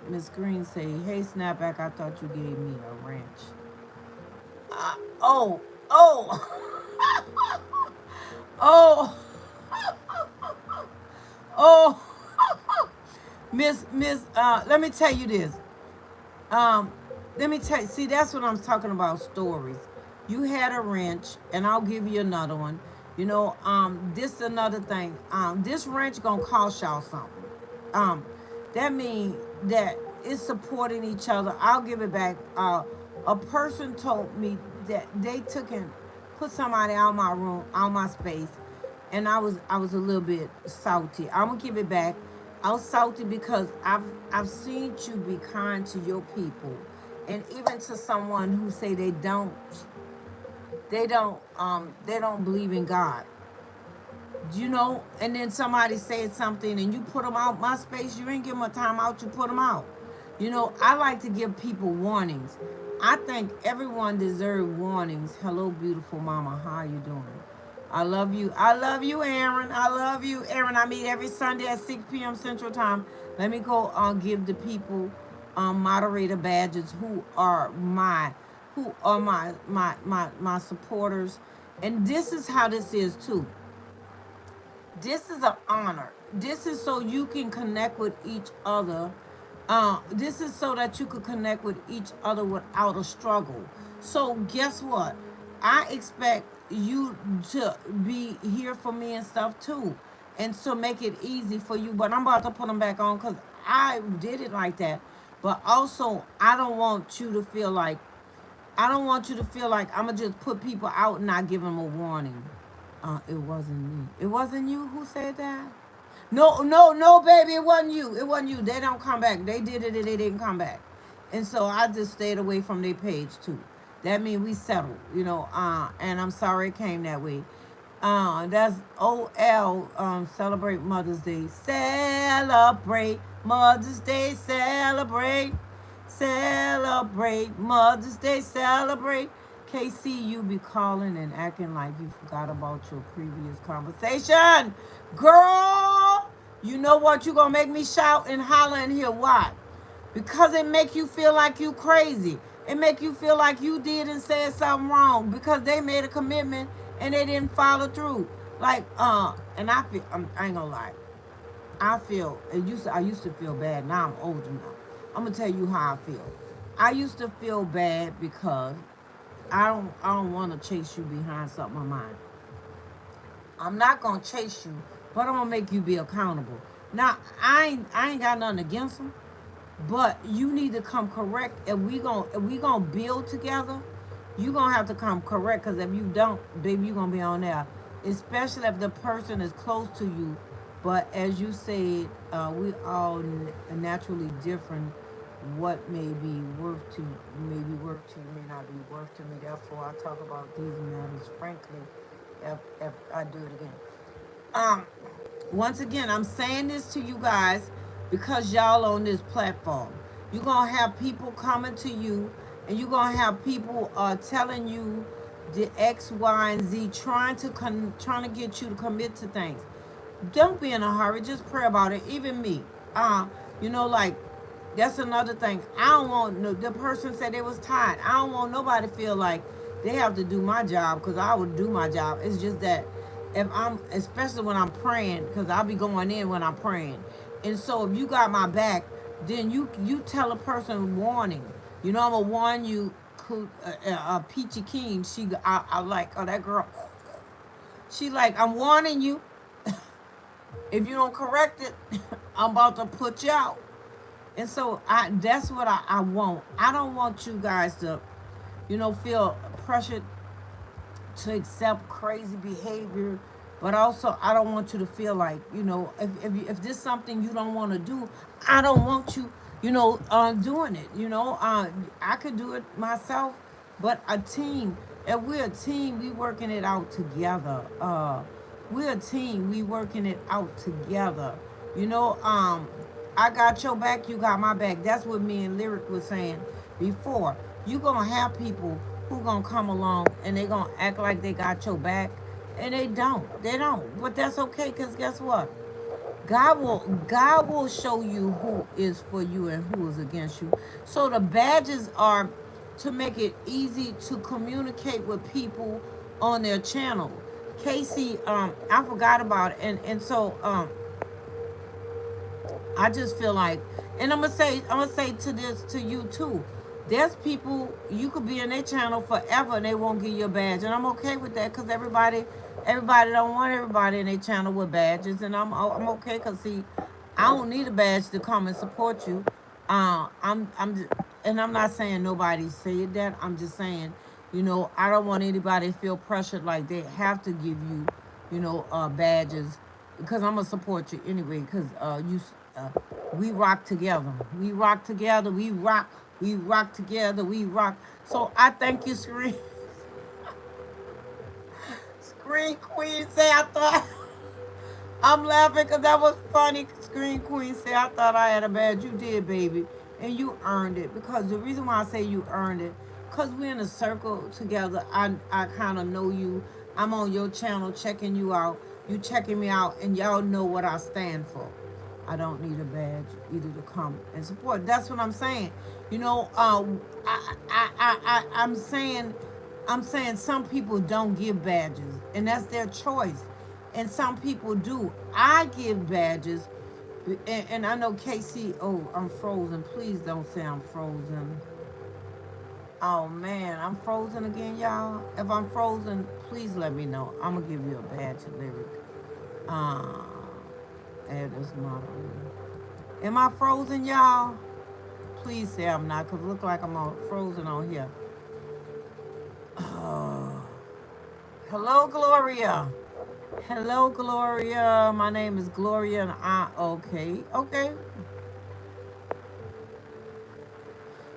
Speaker 1: say, hey, Snapback, I thought you gave me a ranch. Oh, oh, oh, oh, let me tell you this. Um, Let me tell you, see, that's what I'm talking about, stories. You had a wrench, and I'll give you another one. This is another thing. This wrench gonna cost y'all something. Um, that means that it's supporting each other. I'll give it back. A person told me that they took and put somebody out my room, out my space, and I was a little bit salty. I'm gonna give it back. I was salty because I've seen you be kind to your people, and even to someone who say they don't believe in God. And then somebody said something and you put them out my space. You ain't give them a time out. You put them out. I like to give people warnings. I think everyone deserves warnings. Hello, beautiful mama. How are you doing? I love you. I love you, Aaron. I love you, Aaron. I meet every Sunday at 6 p.m. Central Time. Let me go give the people moderator badges who are my supporters. And this is how this is too. This is an honor. This is so you can connect with each other. This is so that you could connect with each other without a struggle. So guess what? I expect you to be here for me and stuff too. and to make it easy for you. But I'm about to put them back on because I did it like that. But also, I don't want you to feel like I'm gonna just put people out and not give them a warning. It wasn't me. It wasn't you who said that. No, no, no, baby, it wasn't you. It wasn't you. They don't come back. They did it and they didn't come back. And so I just stayed away from their page too. That means we settled, and I'm sorry it came that way. That's OL, celebrate Mother's Day. Celebrate Mother's Day, celebrate. Celebrate Mother's Day, celebrate. KC, you be calling and acting like you forgot about your previous conversation. Girl, you know what? You gonna make me shout and holler in here. Why? Because it make you feel like you crazy. It make you feel like you did and said something wrong because they made a commitment and they didn't follow through. Like, and I ain't gonna lie. I used to feel bad. Now I'm older now. I'm gonna tell you how I feel. I used to feel bad because I don't want to chase you behind something of mine. I'm not gonna chase you, but I'm gonna make you be accountable. Now I ain't got nothing against them, but you need to come correct. If we gonna build together, you gonna have to come correct. Cause if you don't, baby, you gonna be on there. Especially if the person is close to you. But as you said, we all naturally different. What may be worth to you may be worth to you, may not be worth to me. Therefore, I talk about these matters frankly. If I do it again. Um, Once again, I'm saying this to you guys because y'all on this platform. You're gonna have people coming to you, and you're gonna have people telling you the X, Y, and Z, trying to get you to commit to things. Don't be in a hurry. Just pray about it. Even me, uh, like that's another thing. I don't want no. The person said they was tired. I don't want nobody to feel like they have to do my job because I would do my job. It's just that if especially when I'm praying, because I'll be going in when I'm praying, and so if you got my back, then you tell a person warning. I'm gonna warn you. Peachy Keen, I like that girl. She like I'm warning you. If you don't correct it, I'm about to put you out. And so that's what I want. I don't want you guys to, feel pressured to accept crazy behavior, but also I don't want you to feel like, if this is something you don't want to do, I don't want you, doing it. I could do it myself, but a team. If we're a team, we working it out together. We're a team. We working it out together. You know, I got your back. You got my back. That's what me and Lyric was saying before. You gonna have people who gonna come along and they gonna act like they got your back, and they don't. They don't. But that's okay, cause guess what? God will show you who is for you and who is against you. So the badges are to make it easy to communicate with people on their channel. Casey, I forgot about it, and so I just feel like, and I'm gonna say to you too. There's people you could be in their channel forever and they won't give you a badge, and I'm okay with that because everybody don't want everybody in their channel with badges, and I'm okay because see, I don't need a badge to come and support you. And I'm not saying nobody said that. I'm just saying, I don't want anybody to feel pressured like they have to give you, badges, because I'm gonna support you anyway. Because we rock together. We rock together. We rock. We rock together. We rock. So I thank you, Screen Queen. Say I thought. I'm laughing because that was funny. Screen Queen said, I thought I had a badge. You did, baby. And you earned it. Because the reason why I say you earned it, because we're in a circle together. I kind of know you. I'm on your channel checking you out. You checking me out. And y'all know what I stand for. I don't need a badge either to come and support. That's what I'm saying. I'm saying some people don't give badges, and that's their choice. And some people do. I give badges, and I know KC. Oh, I'm frozen. Please don't say I'm frozen. Oh man, I'm frozen again, y'all. If I'm frozen, please let me know. I'm gonna give you a badge, Lyric. Add this moderator. Am I frozen, y'all? Please say I'm not, because it looks like I'm all frozen on here. Oh. Hello, Gloria. Hello, Gloria. My name is Gloria, and okay.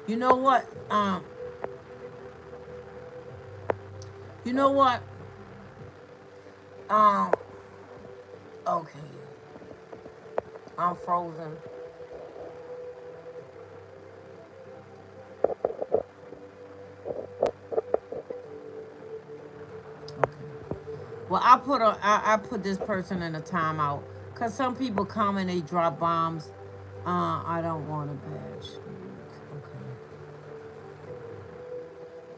Speaker 1: You know what? You know what? Um, okay. I'm frozen. Okay. Well, I put this person in a timeout because some people come and they drop bombs. I don't want a badge. Okay,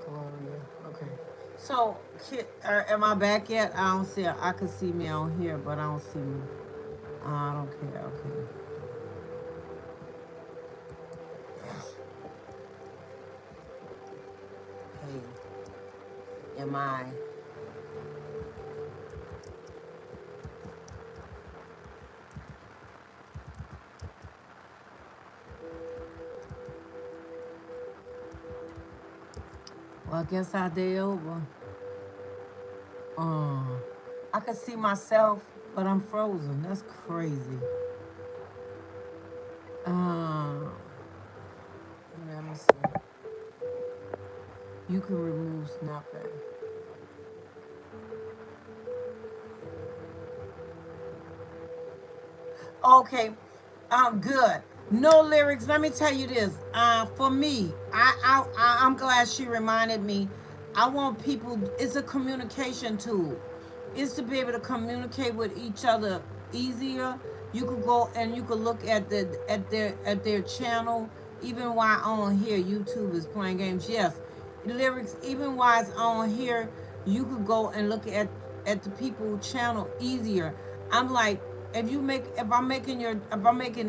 Speaker 1: Gloria. Okay. So, am I back yet? I don't see. I can see me on here, but I don't see me. I don't care. Okay. Hey, am I? Well, I guess our day over. Uh, I can see myself, but I'm frozen. That's crazy. Uh, Let me see. You can remove Snapchat. Okay, good. No lyrics. Let me tell you this. For me, I'm glad she reminded me. I want people. It's a communication tool. It's to be able to communicate with each other easier. You could go and you could look at their channel, even while on here YouTube is playing games. Yes, lyrics. Even while it's on here, you could go and look at the people channel easier. I'm like, if I'm making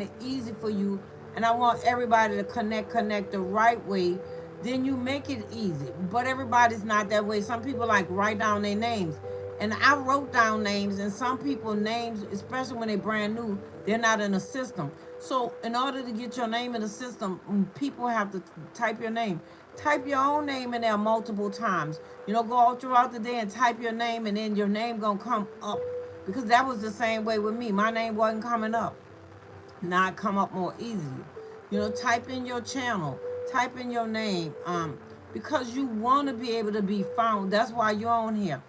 Speaker 1: it easy for you, and I want everybody to connect the right way, then you make it easy. But everybody's not that way. Some people like write down their names, and I wrote down names, and some people names, especially when they're brand new, they're not in the system. So in order to get your name in the system, people have to type your name. Type your own name in there multiple times. Go all throughout the day and type your name, and then your name gonna come up, because that was the same way with me. My name wasn't coming up. Now it come up more easily. Type in your channel, type in your name, because you want to be able to be found. That's why you're on here,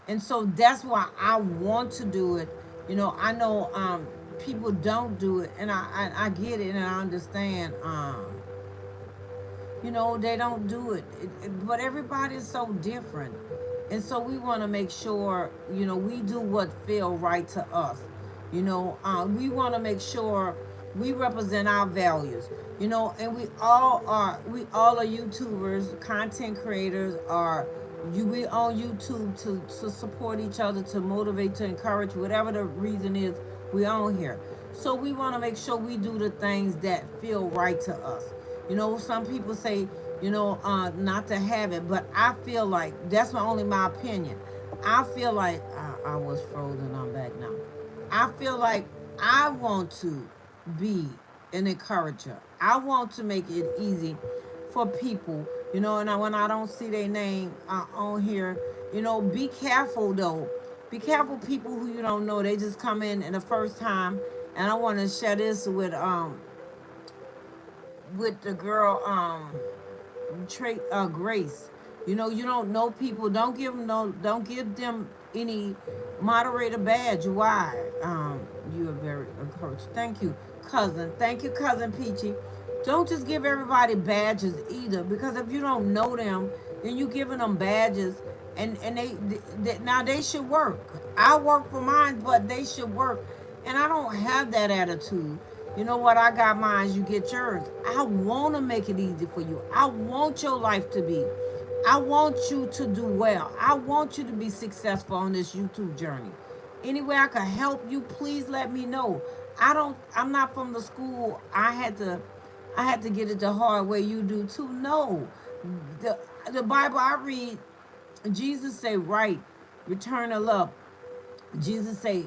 Speaker 1: and so that's why I want to do it. I know people don't do it, and I get it, and I understand. They don't do but everybody is so different, and so we want to make sure we do what feel right to us. We want to make sure we represent our values. And we all are YouTubers, content creators. We on YouTube to support each other, to motivate, to encourage, whatever the reason is. We on here, so we want to make sure we do the things that feel right to us. Some people say, not to have it, but I feel like that's only my opinion. I feel like I was frozen. I'm back now. I feel like I want to be an encourager. I want to make it easy for people, and when I don't see their name on here, be careful though. Be careful, people who you don't know. They just come in the first time, and I want to share this with the girl Grace. You don't know people. Don't give them any moderator badge. Why? You are very encouraged. Thank you, cousin. Thank you, cousin Peachy. Don't just give everybody badges either, because if you don't know them, then you giving them badges, and now they should work. I work for mine, but they should work, and I don't have that attitude. You know what? I got mine. You get yours. I want to make it easy for you. I want your life to be. I want you to do well. I want you to be successful on this YouTube journey. Any way I can help you, please let me know. I'm not from the school. I had to get it the hard way. You do too. No. The Bible I read, Jesus say, right, return of love. Jesus say,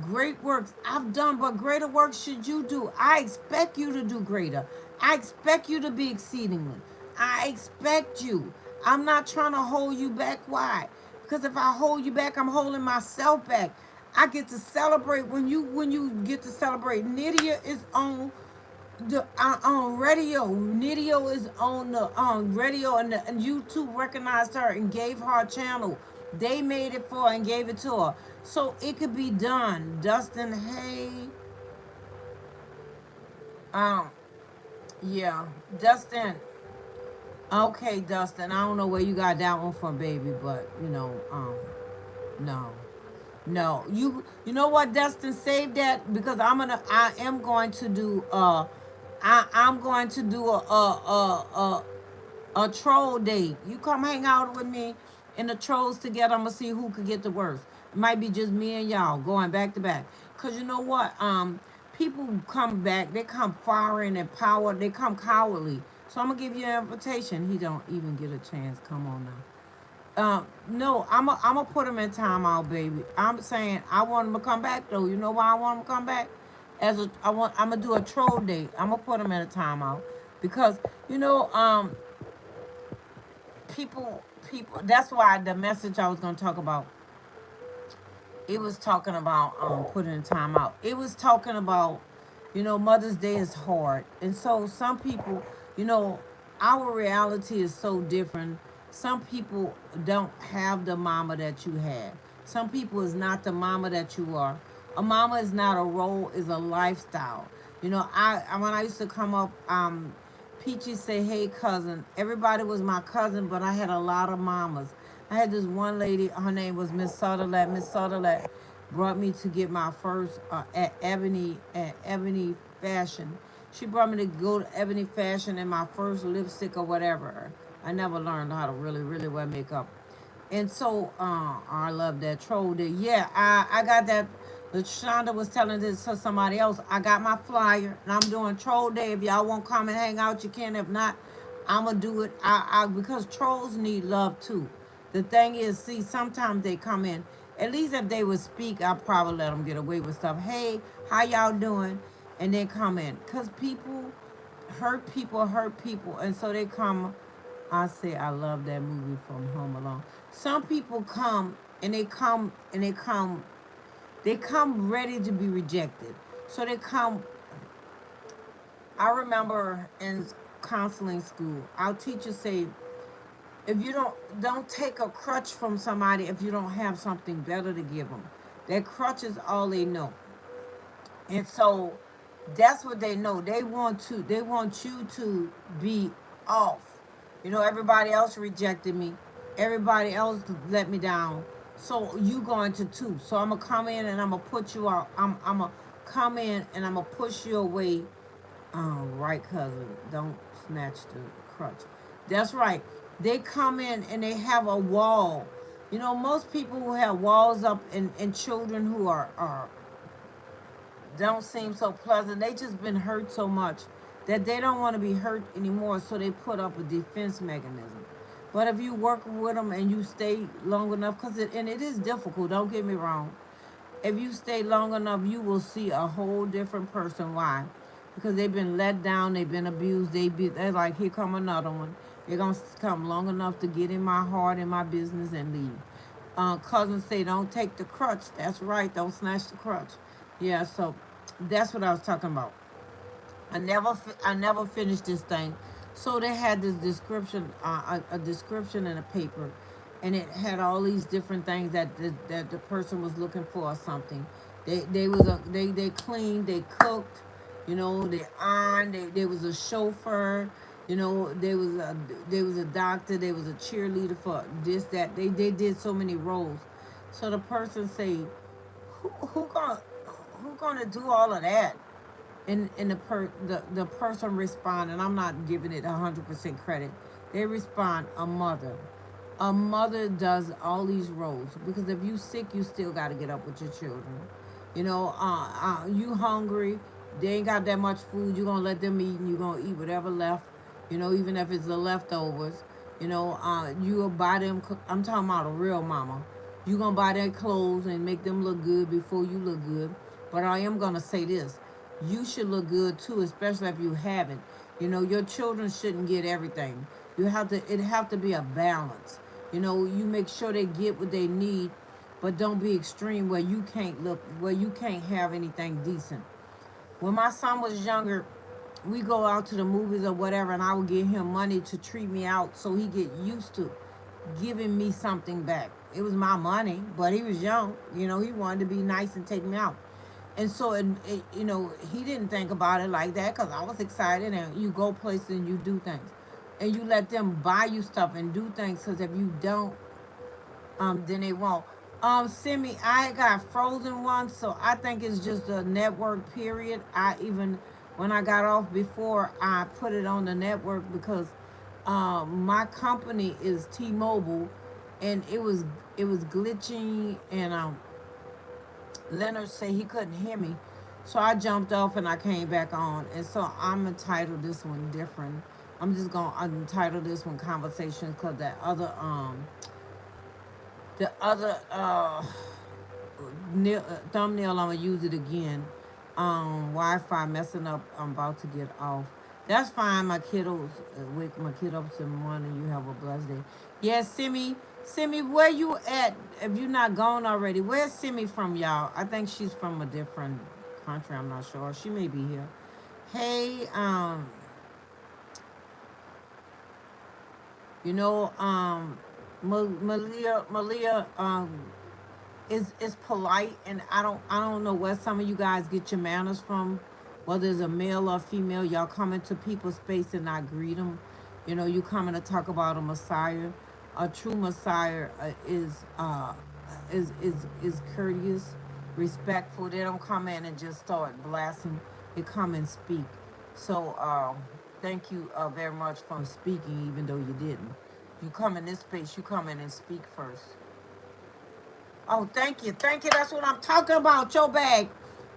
Speaker 1: Great works I've done, but greater works should you do. I expect you to do greater. I expect you to be exceedingly. I expect you. I'm not trying to hold you back. Why? Because if I hold you back, I'm holding myself back. I get to celebrate when you get to celebrate. Nydia is on radio. Nydia is on the radio, and YouTube recognized her and gave her a channel. They made it for her and gave it to her, so it could be done. Dustin, hey, um, yeah, Dustin. Okay, Dustin. I don't know where you got that one from, baby, but no. No, you know what, Dustin, save that because I am going to do I'm going to do a troll date. You come hang out with me and the trolls together. I'm gonna see who could get the worst. It might be just me and y'all going back to back. Cause you know what? People come back, they come firing and power, they come cowardly. So I'm gonna give you an invitation. He don't even get a chance. Come on now. No, I'm gonna put him in timeout, baby. I'm saying I want him to come back though. You know why I want him to come back? I'm gonna do a troll date. I'm gonna put him in a timeout because you know people. That's why the message I was gonna talk about. It was talking about putting in timeout. It was talking about Mother's Day is hard, and so some people, you know, our reality is so different. Some people don't have the mama that you had. Some people is not the mama that you are. A mama is not a role, is a lifestyle. When I used to come up, Peachy say, "Hey cousin." Everybody was my cousin, but I had a lot of mamas. I had this one lady. Her name was Miss Sutherland. Miss Sutherland brought me to get my first at Ebony Fashion. She brought me to go to Ebony Fashion and my first lipstick or whatever. I never learned how to really wear makeup. And so I love that troll day. Yeah, I got that. Shonda was telling this to somebody else. I got my flyer and I'm doing troll day. If y'all want to come and hang out, you can. If not, I'm gonna do it. Because trolls need love too. The thing is, see, sometimes they come in. At least if they would speak, I'll probably let them get away with stuff. Hey, how y'all doing? And then come in. Cause hurt people, and so they come. I say I love that movie from Home Alone. Some people come and they come ready to be rejected. So they come. I remember in counseling school, our teachers say, if you don't take a crutch from somebody if you don't have something better to give them. That crutch is all they know, and so that's what they know. They want you to be off. Everybody else rejected me. Everybody else let me down. So you going to too. So I'm gonna come in and I'm gonna put you out. I'm gonna come in and I'm gonna push you away. Right, cousin. Don't snatch the crutch. That's right. They come in and they have a wall. Most people who have walls up and children who are don't seem so pleasant. They just been hurt so much that they don't want to be hurt anymore, so they put up a defense mechanism. But if you work with them and you stay long enough, and it is difficult, don't get me wrong. If you stay long enough, you will see a whole different person. Why? Because they've been let down, they've been abused, they're like, here come another one. They're going to come long enough to get in my heart and my business and leave. Cousins say, don't take the crutch. That's right, don't snatch the crutch. Yeah, so that's what I was talking about. I never finished this thing. So they had this description, a description in a paper, and it had all these different things that the person was looking for or something. They cleaned, they cooked, they ironed. There was a chauffeur, there was a doctor, there was a cheerleader for this that they did so many roles. So the person say, who gonna do all of that? And the person respond, and I'm not giving it 100% credit. They respond, a mother. A mother does all these roles because if you sick, you still got to get up with your children. You hungry, they ain't got that much food. You gonna let them eat, and you gonna eat whatever left. Even if it's the leftovers. You will buy them. I'm talking about a real mama. You're gonna buy their clothes and make them look good before you look good. But I am gonna say this: you should look good too, especially if you haven't. You know, your children shouldn't get everything. You have to. It have to be a balance. You know, you make sure they get what they need, but don't be extreme where you can't look, where you can't have anything decent. When my son was younger, we go out to the movies or whatever, and I would give him money to treat me out so he get used to giving me something back. It was my money, but he was young. You know, he wanted to be nice and take me out. And so, you know, he didn't think about it like that because I was excited. And you go places and you do things, and you let them buy you stuff and do things. Because if you don't, then they won't. Send me. I got frozen once, so I think it's just a network. Period. I even when I got off before, I put it on the network because my company is T-Mobile, and it was glitching, and Leonard said he couldn't hear me, so I jumped off and I came back on, and so I'm entitled this one different. I'm just gonna entitle this one conversations because the other thumbnail, I'm gonna use it again. Wi-Fi messing up. I'm about to get off. That's fine. My kiddos wake my kid up in the morning. You have a blessed day. Yeah, Simi, where you at? If you're not gone already, where's Simi from, y'all? I think she's from a different country. I'm not sure. She may be here. Hey, you know, Malia, is polite, and I don't know where some of you guys get your manners from, whether it's a male or female. Y'all come into people's space and not greet them. You know, you coming to talk about a Messiah. A true Messiah is courteous, respectful. They don't come in and just start blasting. They come and speak. So thank you very much for speaking, even though you didn't. You come in this space, you come in and speak first. Oh, thank you. Thank you. That's what I'm talking about. Your bag.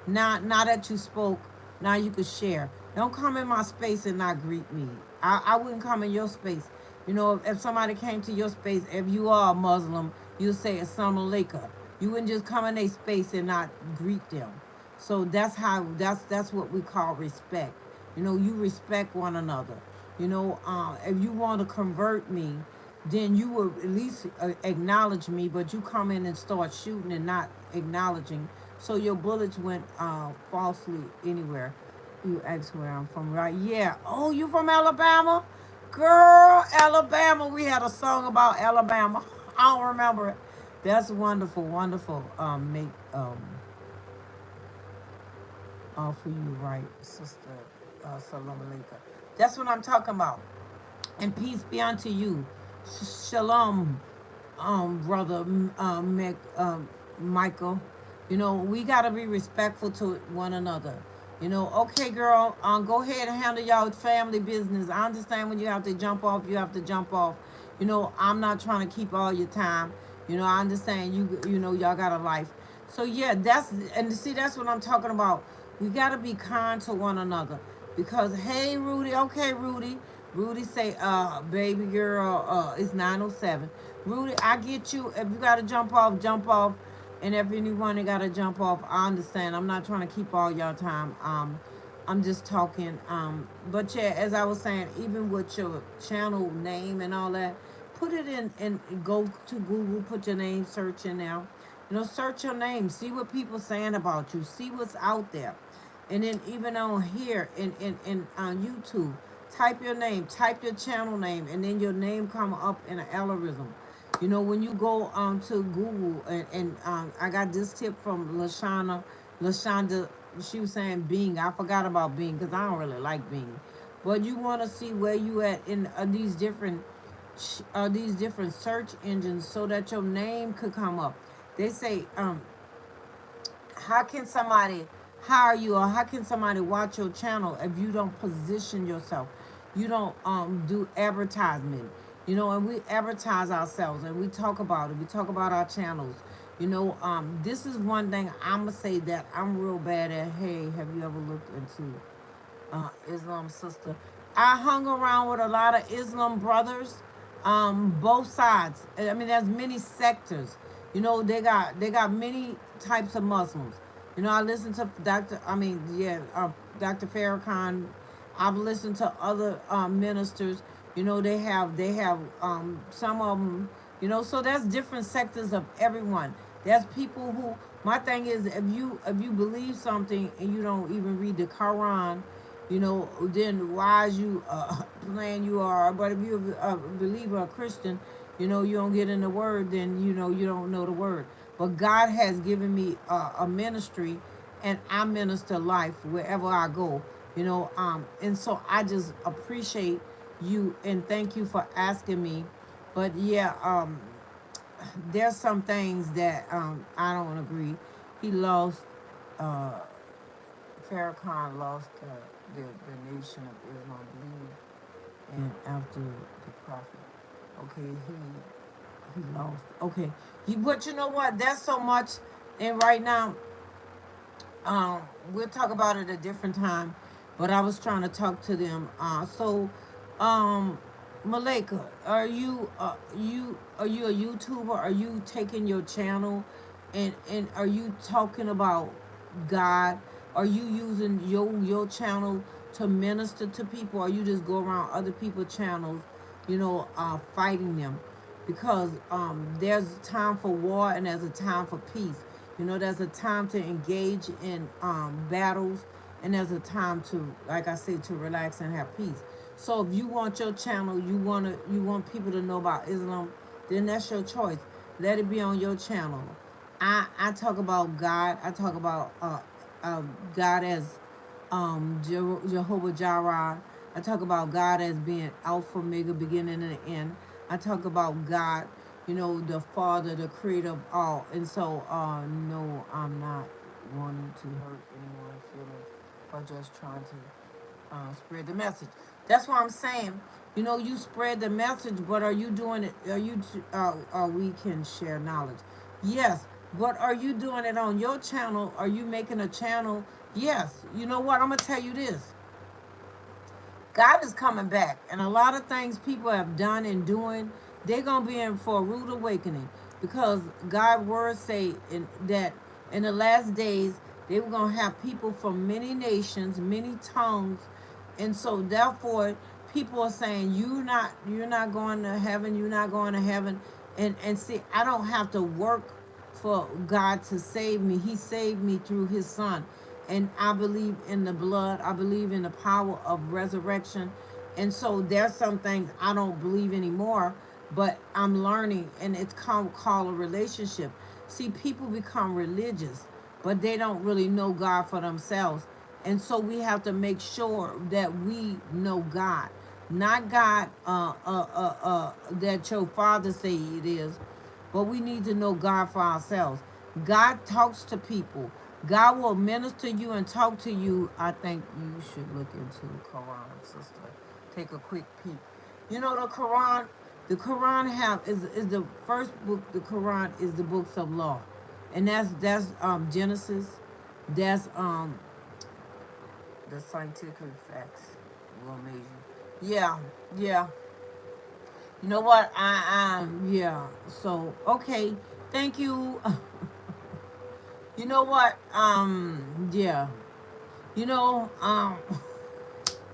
Speaker 1: Now that you spoke, now you can share. Don't come in my space and not greet me. I wouldn't come in your space. You know, if somebody came to your space, if you are a Muslim, you say Assalamu alaikum. You wouldn't just come in their space and not greet them. So that's what we call respect. You know, you respect one another. You know, if you want to convert me, then you will at least acknowledge me, but you come in and start shooting and not acknowledging. So your bullets went falsely anywhere. You asked where I'm from, right? Yeah. Oh, you from Alabama? Girl, Alabama. We had a song about Alabama. I don't remember it. That's wonderful, wonderful. Make for you, right, sister? Salam alaikum. That's what I'm talking about. And peace be unto you. Shalom, brother Michael. You know, we gotta be respectful to one another. You know, okay, girl, go ahead and handle y'all family business. I understand when you have to jump off, you have to jump off. You know, I'm not trying to keep all your time. You know, I understand you. You know, y'all got a life. So yeah, that's what I'm talking about. We gotta be kind to one another because hey, Rudy, okay, Rudy say, baby girl, it's 9:07. Rudy, I get you. If you gotta jump off, jump off. And if anyone that gotta jump off, I understand. I'm not trying to keep all y'all time. I'm just talking. But yeah, as I was saying, even with your channel name and all that, put it in and go to Google, put your name, search in now. You know, search your name, see what people saying about you, see what's out there. And then even on here in on YouTube, type your name, type your channel name, and then your name come up in an algorithm. You know, when you go to Google and I got this tip from Lashonda, she was saying Bing. I forgot about Bing because I don't really like Bing. But you want to see where you at in these different search engines so that your name could come up. They say how can somebody hire you or how can somebody watch your channel if you don't position yourself? You don't do advertisement. You know, and we advertise ourselves and we talk about it. We talk about our channels. You know, this is one thing I'm gonna say that I'm real bad at. Hey, have you ever looked into Islam, sister? I hung around with a lot of Islam brothers, both sides. I mean, there's many sectors. They got many types of Muslims. I listen to Dr. Farrakhan. I've listened to other ministers. They have some of them. So there's different sectors of everyone. There's people who. My thing is, if you believe something and you don't even read the Quran, then why is you playing you are? But if you're a believer, a Christian, you don't get in the word, then you don't know the word. But God has given me a ministry, and I minister life wherever I go. And so I just appreciate you and thank you for asking me. But yeah, there's some things that I don't agree. He lost. Uh, Farrakhan lost the nation of Islam, I believe, and after the prophet. Okay, he lost. Okay, but you know what? That's so much. And right now, we'll talk about it a different time. But I was trying to talk to them. Um, Malika, are you a YouTuber? Are you taking your channel, and are you talking about God? Are you using your channel to minister to people, or you just go around other people's channels, fighting them? Because there's a time for war and there's a time for peace. There's a time to engage in battles, and there's a time to, like I said, to relax and have peace. So if you want your channel, you want people to know about Islam, then that's your choice. Let it be on your channel. I talk about God. I talk about God as Jehovah Jireh. I talk about God as being Alpha, Omega, beginning and the end. I talk about God, the Father, the Creator of all. And so, no, I'm not wanting to hurt anyone's feelings or just trying to spread the message. That's why I'm saying, you spread the message, but are you doing it? We can share knowledge. Yes, but are you doing it on your channel? Are you making a channel? Yes. You know what? I'm gonna tell you this. God is coming back, and a lot of things people have done and doing, they're gonna be in for a rude awakening, because God's words say that in the last days they were gonna have people from many nations, many tongues, and so therefore people are saying you're not going to heaven, you're not going to heaven, and see, I don't have to work for God to save me. He saved me through his son. And I believe in the blood. I believe in the power of resurrection. And so there's some things I don't believe anymore, but I'm learning, and it's called a relationship. See, people become religious, but they don't really know God for themselves. And so we have to make sure that we know God, not God that your father say it is, but we need to know God for ourselves. God talks to people. God will minister you and talk to you. I think you should look into the Quran, sister. Take a quick peek. The Quran is the first book. The Quran is the books of law, and that's Genesis. That's the scientific facts will amaze you. Yeah, yeah. You know what? Yeah. So okay. Thank you. You know what? Yeah. You know,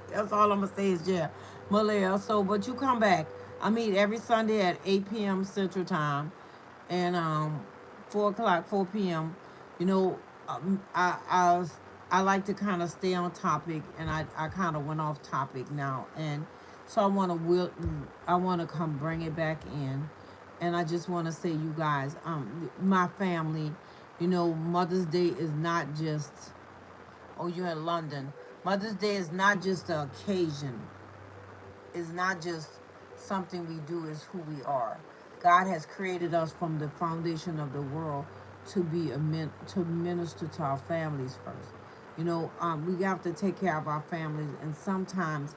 Speaker 1: that's all I'm gonna say is yeah, Malaya. So, but you come back. I meet every Sunday at 8 p.m. Central Time, and 4 o'clock, 4 p.m. You know, I like to kind of stay on topic, and I kind of went off topic now, and so I want to come bring it back in, and I just want to say, you guys, my family, Mother's Day is not just, oh, you're in London. Mother's Day is not just an occasion. It's not just something we do, it's who we are. God has created us from the foundation of the world to be to minister to our families first. We have to take care of our families, and sometimes,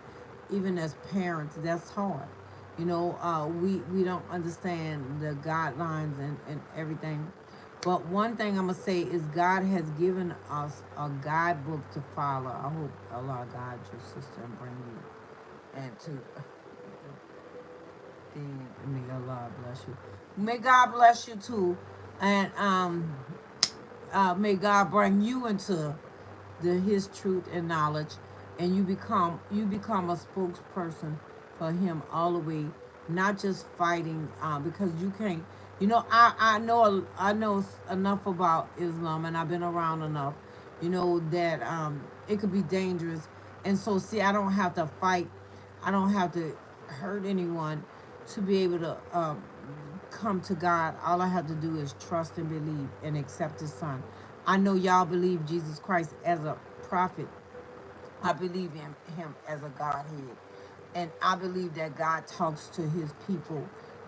Speaker 1: even as parents, that's hard. We don't understand the guidelines and everything. But one thing I'm gonna say is God has given us a guidebook to follow. I hope Allah guides your sister and bring you and to may Allah bless you. May God bless you too. And may God bring you into his truth and knowledge, and you become a spokesperson for him all the way, not just fighting, because you can't. I know enough about Islam, and I've been around enough, that it could be dangerous. And so, see, I don't have to fight. I don't have to hurt anyone to be able to come to God. All I have to do is trust and believe and accept his son. I know y'all believe Jesus Christ as a prophet. I believe in him as a Godhead. And I believe that God talks to his people.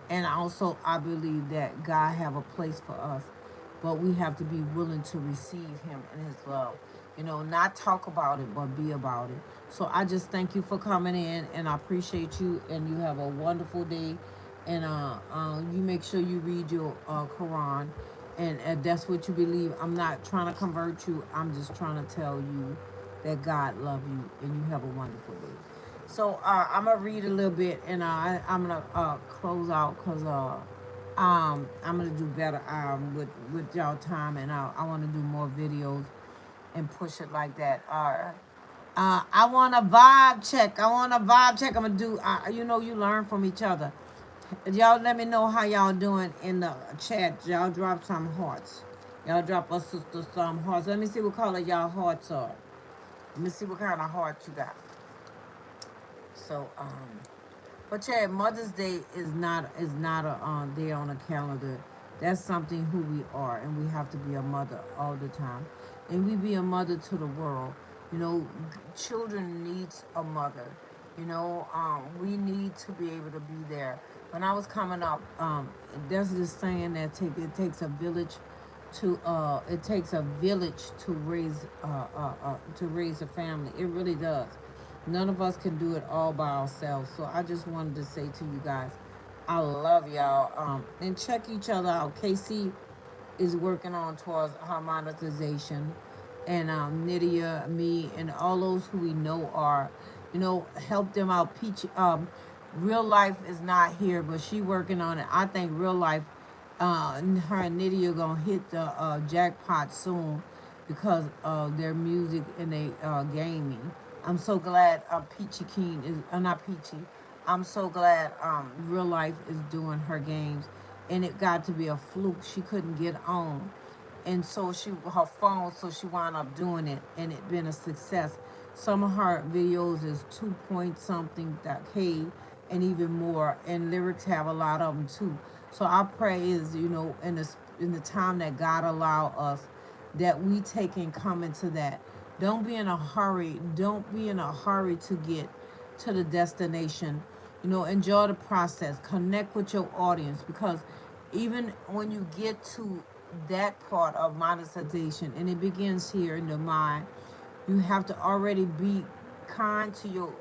Speaker 1: And also I believe that God have a place for us. But we have to be willing to receive him and his love. Not talk about it, but be about it. So I just thank you for coming in, and I appreciate you, and you have a wonderful day. And you make sure you read your Quran, and that's what you believe. I'm not trying to convert you. I'm just trying to tell you that God love you, and you have a wonderful day. So I'm gonna read a little bit, and I'm gonna close out because I'm gonna do better with y'all time, and I want to do more videos and push it like that. I want a vibe check. I'm gonna do. You learn from each other. Y'all let me know how y'all doing in the chat. Y'all drop some hearts. Y'all drop us sister some hearts. Let me see what color y'all hearts are. Let me see what kind of hearts you got. So but yeah, Mother's Day is not a day on a calendar. That's something who we are, and we have to be a mother all the time, and we be a mother to the world. Children needs a mother. We need to be able to be there. When I was coming up, there's this saying that it takes a village to raise a family. It really does. None of us can do it all by ourselves. So I just wanted to say to you guys, I love y'all. And check each other out. Casey is working on towards her monetization, and Nydia, me, and all those who we know are, help them out. Peach, real life is not here, but she working on it. I think real life, her and Nydia gonna hit the jackpot soon because of their music and they gaming. I'm so glad Peachy Keen is not Peachy. I'm so glad real life is doing her games, and it got to be a fluke. She couldn't get on, and so her phone, so she wound up doing it, and it been a success. Some of her videos is 2 point something that K, and even more, and lyrics have a lot of them too. So our prayer is, in the time that God allow us, that we take and come into that. Don't be in a hurry. Don't be in a hurry to get to the destination. Enjoy the process. Connect with your audience, because even when you get to that part of monetization, and it begins here in the mind, you have to already be kind to your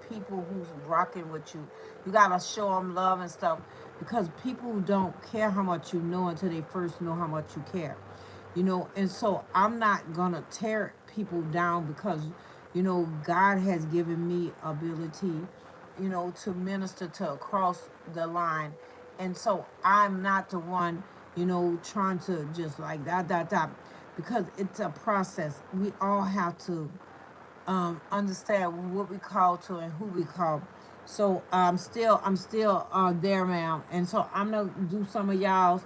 Speaker 1: people who's rocking with you. You gotta show them love and stuff, because people don't care how much you know until they first know how much you care. And so I'm not gonna tear people down, because God has given me ability, to minister to across the line. And so I'm not the one, trying to just like that, because it's a process. We all have to understand what we call to and who we call. So I'm still there, ma'am. And so I'm gonna do some of y'all's,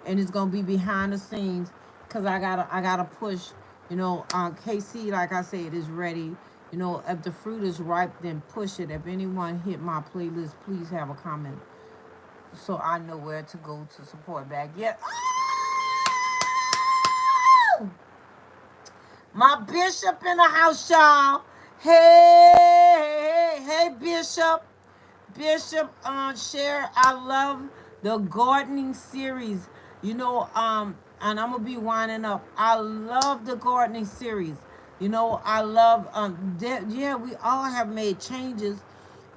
Speaker 1: and it's gonna be behind the scenes, because I gotta push. KC, like I said, is ready. If the fruit is ripe, then push it. If anyone hit my playlist, please have a comment so I know where to go to support back. Yeah. My bishop in the house, y'all. Hey, Bishop. Bishop share. I love the gardening series. And I'm gonna be winding up. I love the gardening series. I love yeah, we all have made changes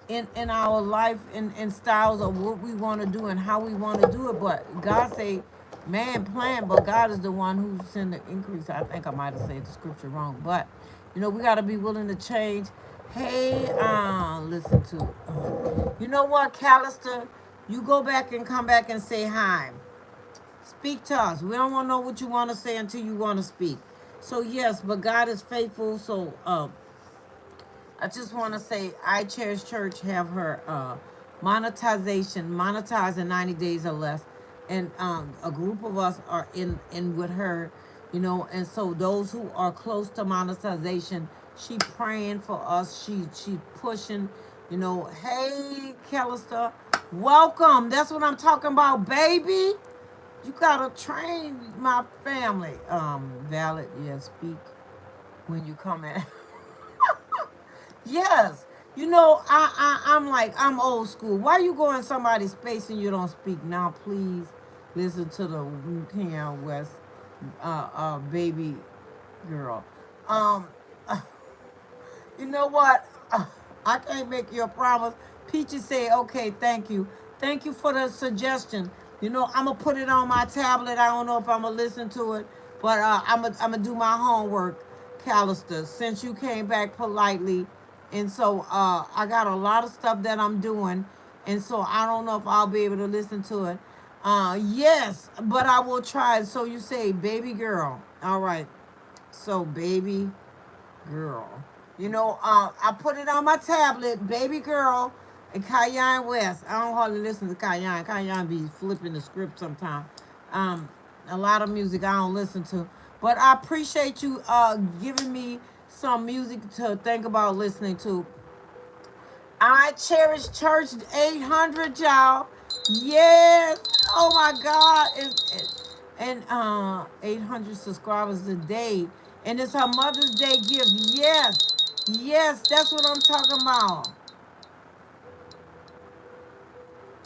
Speaker 1: in our life and styles of what we want to do and how we want to do it. But God say, man plan, but God is the one who send the increase. I think I might have said the scripture wrong, but we got to be willing to change. Hey, listen to, you know what, Callister, you go back and come back and say hi. Speak to us. We don't want to know what you want to say until you want to speak. So yes, but God is faithful. So I just want to say, I Cherish Church have her monetized in 90 days or less, and a group of us are in with her, you know. And so those who are close to monetization, she praying for us. She pushing, you know. Hey, Callister, welcome. That's what I'm talking about, baby. You gotta train my family. Valid, yeah. Speak when you come in. Yes. You know, I'm like, I'm old school. Why you go in somebody's space and you don't speak? Now, please listen to the Kanye West baby girl. Um, you know what? I can't make you a promise. Peachy say, okay, thank you. Thank you for the suggestion. You know, I'm going to put it on my tablet. I don't know if I'm going to listen to it, but I'm going to do my homework, Callister, since you came back politely. And so I got a lot of stuff that I'm doing. And so I don't know if I'll be able to listen to it. Yes, but I will try. So you say, baby girl. All right. So, baby girl. You know, I put it on my tablet, baby girl, and Cayenne West. I don't hardly listen to Cayenne. Cayenne be flipping the script sometimes. A lot of music I don't listen to. But I appreciate you giving me some music to think about listening to. I Cherish Church 800, y'all. Yes. Oh my God. And 800 subscribers today. And it's her Mother's Day gift. Yes. Yes, that's what I'm talking about.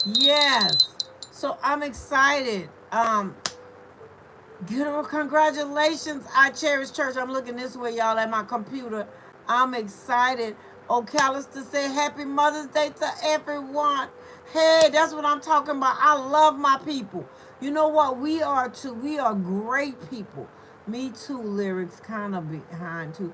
Speaker 1: Yes. So I'm excited. You know, congratulations, I Cherish Church. I'm looking this way, y'all, at my computer. I'm excited. Oh, Callister say happy Mother's Day to everyone. Hey, that's what I'm talking about. I love my people. You know what? We are too. We are great people. Me too, lyrics kind of behind too.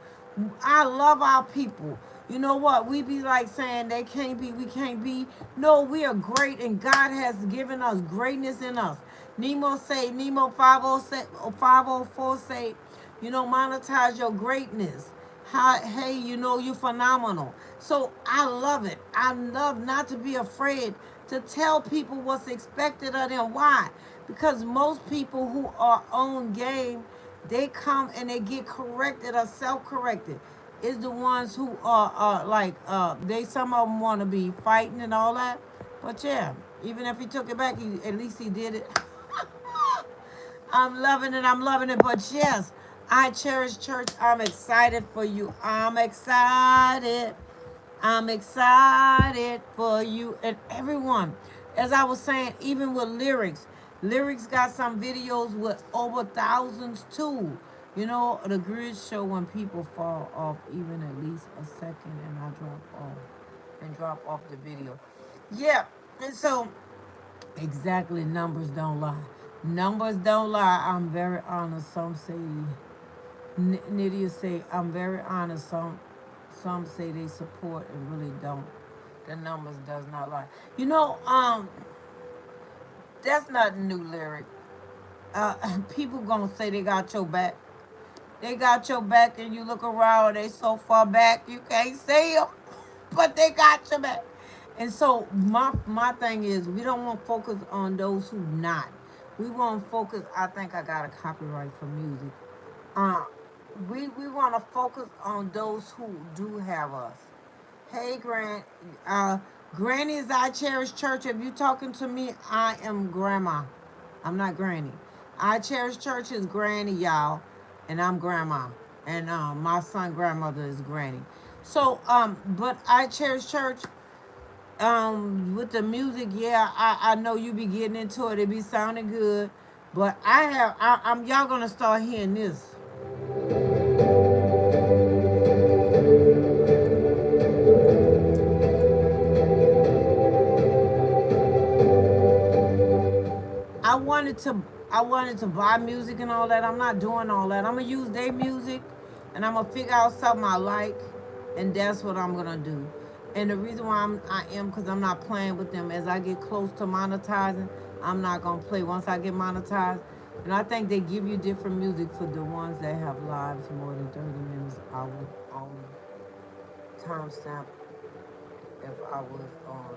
Speaker 1: I love our people. You know what? We be like saying they can't be, we can't be. No, we are great, and God has given us greatness in us. Nemo 504 say, you know, monetize your greatness. How, hey, you know, you're phenomenal. So I love it. I love not to be afraid to tell people what's expected of them. Why? Because most people who are on game, they come and they get corrected or self-corrected. It's the ones who are like they some of them want to be fighting and all that. But yeah, even if he took it back, at least he did it. I'm loving it. I'm loving it. But yes, I Cherish Church. I'm excited for you. I'm excited. I'm excited for you and everyone. As I was saying, even with lyrics, lyrics got some videos with over thousands too. You know, the grid show when people fall off even at least a second, and I drop off the video. Yeah, and so exactly, numbers don't lie. Numbers don't lie. I'm very honest. Some say, Nydia say, I'm very honest. Some say they support and really don't. The numbers does not lie. You know, that's not a new lyric. People gonna say they got your back. They got your back, and you look around, they so far back you can't see them, but they got your back. And so my thing is, we don't want to focus on those who not. We want to focus. I think I got a copyright for music. Uh, we want to focus on those who do have us. Hey, Granny is I Cherish Church. If you talking to me, I am Grandma. I'm not Granny. I Cherish Church is Granny, y'all, and I'm Grandma, and my son grandmother is Granny. So, but I Cherish Church. With the music, yeah, I know you be getting into it. It be sounding good, but I'm y'all gonna start hearing this. I wanted to I wanted to buy music and all that. I'm not doing all that. I'm gonna use their music, and I'm gonna figure out something I like, and that's what I'm gonna do. And the reason why I am because I'm not playing with them. As I get close to monetizing, I'm not gonna play once I get monetized. And I think they give you different music for the ones that have lives more than 30 minutes. I would timestamp if I was on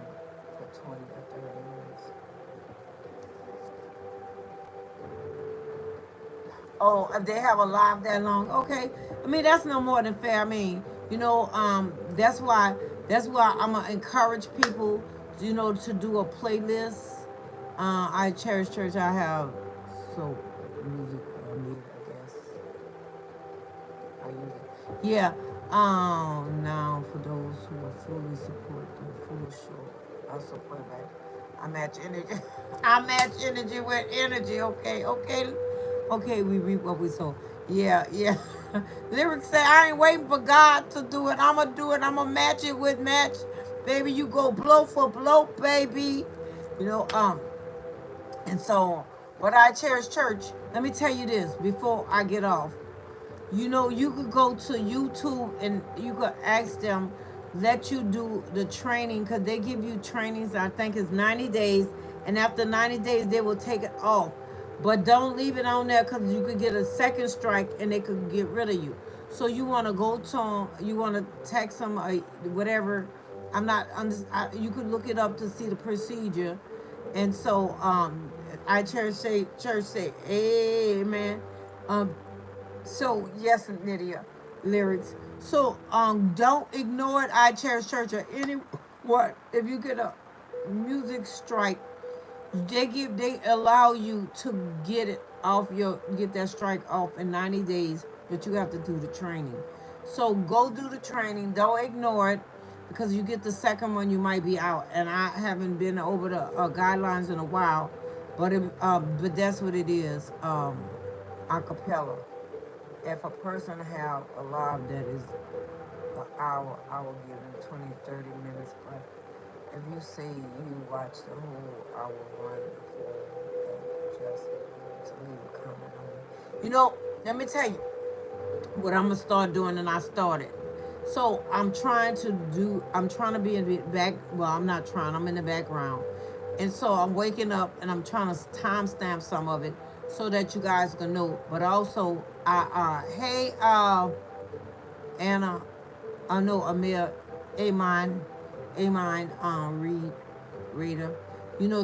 Speaker 1: for 20 or 30 minutes. Oh, if they have a live that long, okay. I mean, that's no more than fair. I mean, that's why I'm gonna encourage people, to do a playlist. I cherish church. I have so music need, I guess. I use it. Yeah. Now for those who are fully support the full show, I support back. I match energy. I match energy with energy. Okay, okay, okay. We reap what we sow. Yeah, yeah. Lyrics say, I ain't waiting for God to do it. I'ma do it. I'ma match it with match. Baby, you go blow for blow, baby. You know, um, and so, but I cherish church. Let me tell you this before I get off. You could go to YouTube and you could ask them, let you do the training, because they give you trainings, I think it's 90 days. And after 90 days, they will take it off. But don't leave it on there because you could get a second strike and they could get rid of you. So you want to go to them, you want to text them, or whatever. I'm not, you could look it up to see the procedure. And so I church say, amen. Um, so yes, Lydia, lyrics. So don't ignore it. I cherish church or any what if you get a music strike, they allow you to get that strike off in 90 days, but you have to do the training. So go do the training. Don't ignore it because you get the second one, you might be out. And I haven't been over the guidelines in a while, but that's what it is. Acapella. If a person have a live that is an hour, I will give them 20, 30 minutes. But if you say you watch the whole hour one before, just to leave a comment on it. Let me tell you what I'm gonna start doing, and I started. So I'm trying to be in the back. Well, I'm not trying. I'm in the background, and so I'm waking up and I'm trying to timestamp some of it so that you guys can know. But also, hey, Anna, I know Amir, Amine, Amine, Reader.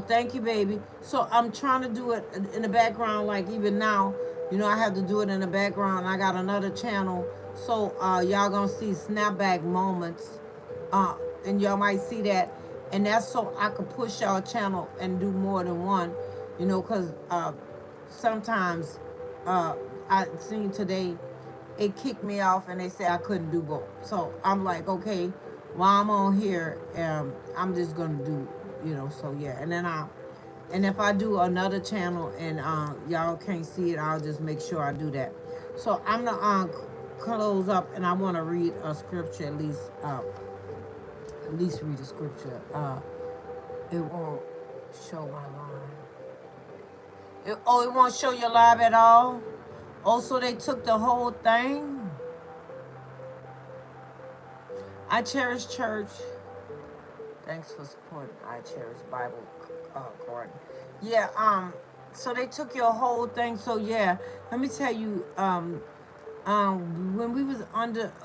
Speaker 1: Thank you, baby. So I'm trying to do it in the background, like even now. I have to do it in the background. I got another channel, so y'all gonna see snapback moments, uh, and y'all might see that, and that's so I could push y'all channel and do more than one, cause sometimes I seen today it kicked me off and they said I couldn't do both. So I'm like, okay, while I'm on here, I'm just gonna do, so yeah. And if I do another channel and y'all can't see it, I'll just make sure I do that. So I'm gonna close up, and I want to read a scripture at least read a scripture. It won't show my line. It won't show your live at all. Also, they took the whole thing. I cherish church. Thanks for supporting. I cherish Bible garden. Yeah. So they took your whole thing. So yeah. Let me tell you.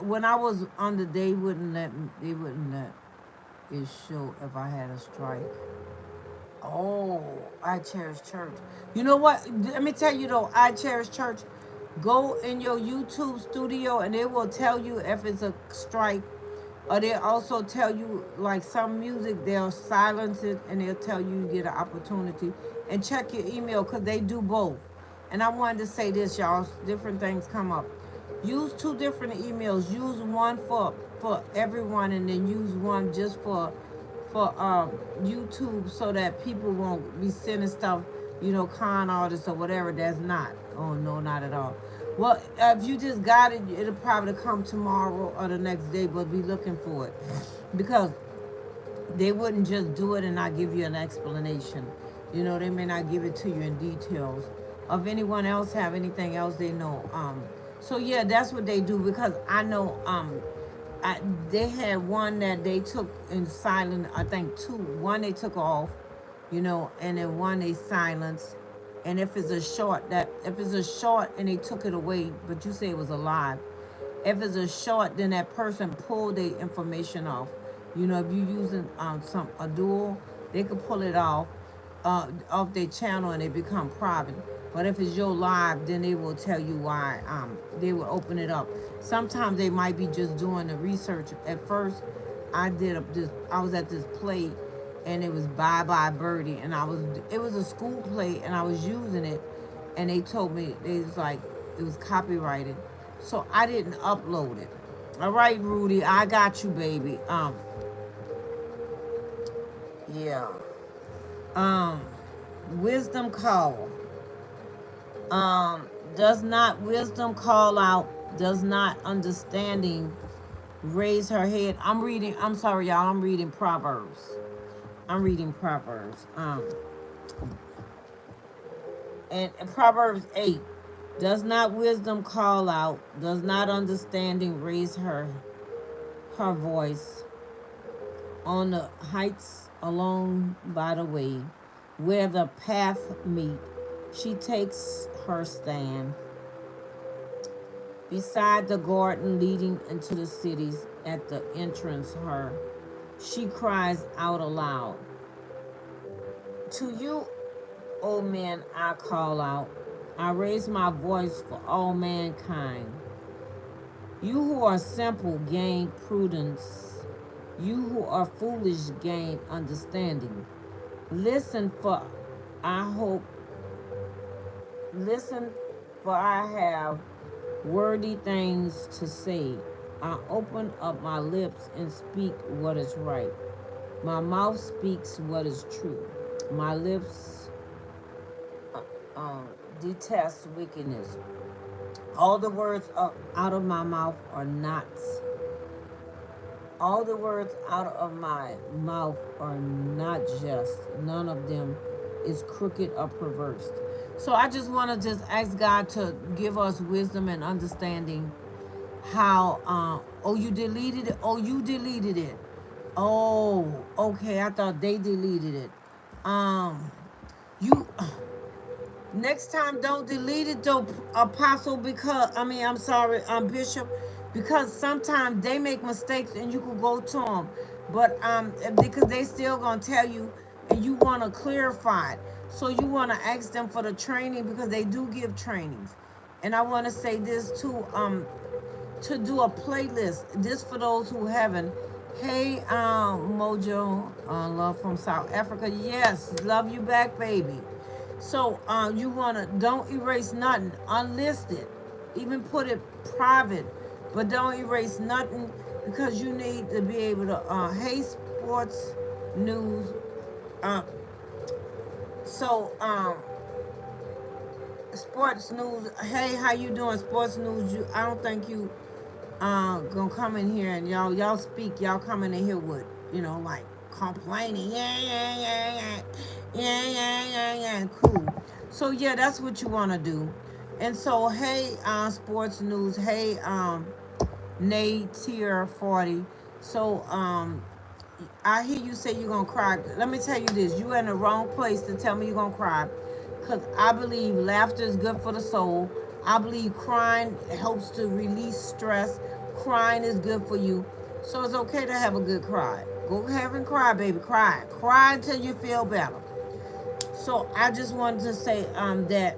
Speaker 1: When I was under, they wouldn't let it show if I had a strike. Oh, I cherish church. You know what? Let me tell you though, I cherish church. Go in your YouTube studio and it will tell you if it's a strike. Or they also tell you, like some music, they'll silence it and they'll tell you get an opportunity. And check your email because they do both. And I wanted to say this, y'all. Different things come up. Use two different emails. Use one for everyone, and then use one just for YouTube, so that people won't be sending stuff, con artists or whatever. That's not. Oh no, not at all. Well, if you just got it, it'll probably come tomorrow or the next day, but be looking for it, because they wouldn't just do it and not give you an explanation. They may not give it to you in details. If anyone else have anything else they know, so yeah, that's what they do, because I know they had one that they took in silent. I think two. One they took off, and then one they silence. And if it's a short and they took it away, but you say it was alive, if it's a short, then that person pulled the information off. If you using a dual, they could pull it off their channel and it become private. But if it's your live, then they will tell you why. They will open it up. Sometimes they might be just doing the research. At first, I was at this play, and it was Bye Bye Birdie, and it was a school play, and I was using it, and they told me they was like it was copyrighted, so I didn't upload it. All right, Rudy, I got you, baby. Yeah. Um, wisdom call. Does not wisdom call out? Does not understanding raise her head? I'm reading. I'm sorry, y'all. I'm reading Proverbs. I'm reading Proverbs. And Proverbs 8. Does not wisdom call out? Does not understanding raise her voice? On the heights along by the way, where the path meet, she takes her stand. Beside the garden leading into the cities, at the entrance she cries out aloud. To you, O men, I call out. I raise my voice for all mankind. You who are simple gain prudence. You who are foolish gain understanding. Listen for I hope listen for I have worthy things to say. I open up my lips and speak what is right. My mouth speaks what is true. My lips detest wickedness. All the words out of my mouth are not. All the words out of my mouth are not just. None of them is crooked or perverse. So I just want to just ask God to give us wisdom and understanding how oh, you deleted it. Oh, you deleted it. Oh, okay. I thought they deleted it. You Next time, don't delete it though, Apostle, because I'm sorry, Bishop, because sometimes they make mistakes and you can go to them, but because they still gonna tell you, and you want to clarify it, so you want to ask them for the training because they do give trainings, and I want to say this too, to do a playlist. This for those who haven't. Hey, Mojo, love from South Africa. Yes, love you back, baby. So you wanna don't erase nothing, unlisted, even put it private, but don't erase nothing because you need to be able to. Hey, sports news. Uh, so sports news. Hey, how you doing? Sports news. I don't think you gonna come in here and y'all speak. Y'all coming in here with like complaining. Yeah. Cool. So yeah, that's what you want to do. And so hey, sports news. Hey, Nate Tier 40. So I hear you say you're gonna cry. Let me tell you this: you are in the wrong place to tell me you're gonna cry, because I believe laughter is good for the soul. I believe crying helps to release stress. Crying is good for you, so it's okay to have a good cry. Go ahead and cry, baby. Cry until you feel better. So I just wanted to say that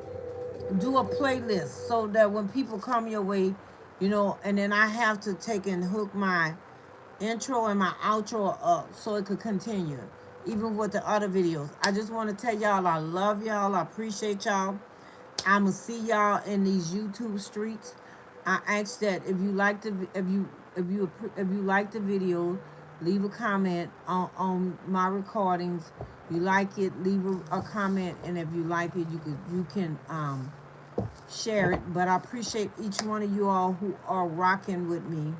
Speaker 1: do a playlist so that when people come your way, and then I have to take and hook my intro and my outro up so it could continue, even with the other videos. I just want to tell y'all I love y'all. I appreciate y'all. I'ma see y'all in these YouTube streets. I ask that if you like the video, leave a comment on my recordings. You like it, leave a comment, and if you like it, you can share it. But I appreciate each one of you all who are rocking with me.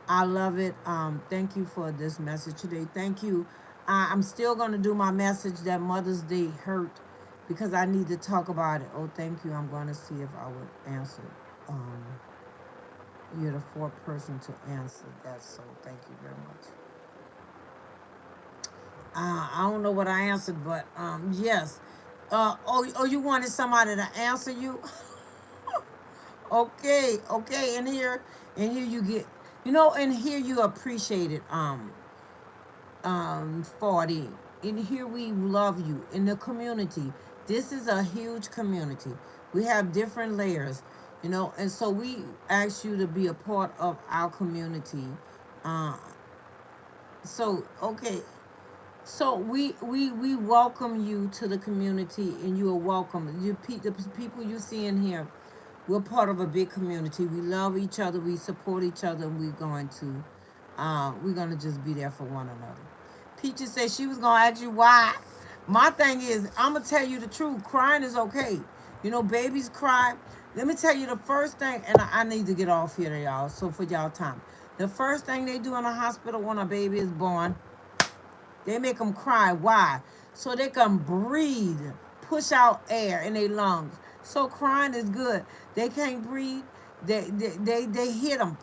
Speaker 1: I love it. Thank you for this message today. Thank you. I'm still going to do my message that Mother's Day hurt because I need to talk about it. Oh, thank you. I'm going to see if I would answer. Um, you're the fourth person to answer that, so thank you very much. I don't know what I answered, but yes. Oh, you wanted somebody to answer you? Okay, okay. And here you get, and here you appreciate it. 40. And here we love you in the community. This is a huge community. We have different layers, and so we ask you to be a part of our community. Uh, so okay, so we welcome you to the community, and you are welcome. The people you see in here, we're part of a big community. We love each other. We support each other. And we're gonna just be there for one another. Peaches said she was gonna ask you why. My thing is, I'm gonna tell you the truth. Crying is okay. Babies cry. Let me tell you the first thing, and I need to get off here, y'all. So for y'all time, the first thing they do in a hospital when a baby is born, they make them cry. Why? So they can breathe, push out air in their lungs. So crying is good. They can't breathe. They hit them.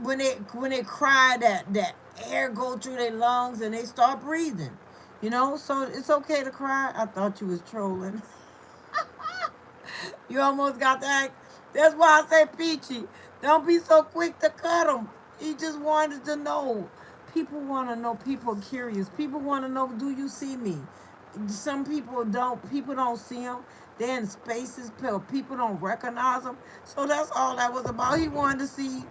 Speaker 1: When they cry, that air go through their lungs and they start breathing. So it's okay to cry. I thought you was trolling. You almost got that. That's why I say Peachy. Don't be so quick to cut them. He just wanted to know. People want to know. People are curious. People want to know, do you see me? Some people don't. People don't see them. They're in spaces. People don't recognize them. So that's all that was about. He wanted to see,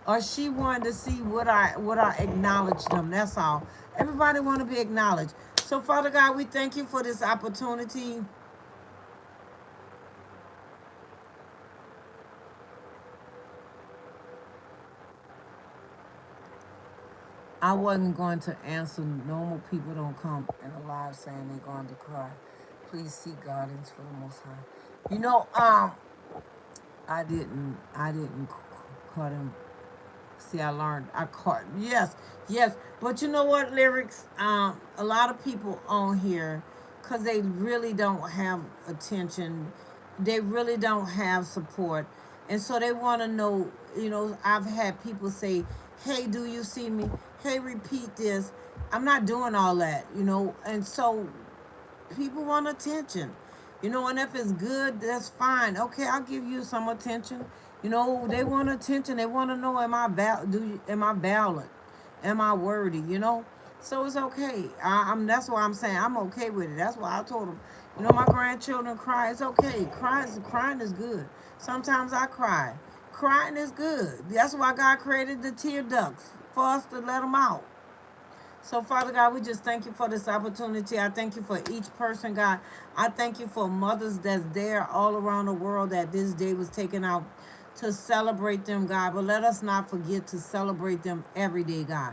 Speaker 1: or she wanted to see what I acknowledged them. That's all. Everybody want to be acknowledged. So Father God, we thank you for this opportunity. I wasn't going to answer. Normal people don't come in a live saying they're going to cry. Please seek guidance for the Most High. I didn't cut him. See, I learned. I caught. Yes, yes. But you know what, lyrics? A lot of people on here, cause they really don't have attention. They really don't have support, and so they want to know. I've had people say, "Hey, do you see me? Hey, repeat this." I'm not doing all that, and so people want attention. And if it's good, that's fine. Okay, I'll give you some attention. They want attention. They want to know, am I valid? Am I worthy? So it's okay. That's why I'm saying I'm okay with it. That's why I told them. My grandchildren cry. It's okay. Crying is good. Sometimes I cry. Crying is good. That's why God created the tear ducts for us to let them out. So, Father God, we just thank you for this opportunity. I thank you for each person, God. I thank you for mothers that's there all around the world that this day was taken out to celebrate them, God. But let us not forget to celebrate them every day, God.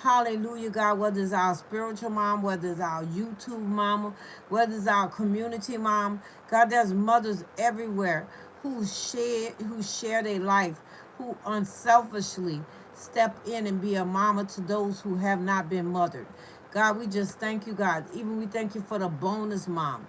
Speaker 1: Hallelujah, God. Whether it's our spiritual mom, whether it's our YouTube mama, whether it's our community mom, God, there's mothers everywhere who share their life, who unselfishly step in and be a mama to those who have not been mothered. God, we just thank you, God. Even we thank you for the bonus mom.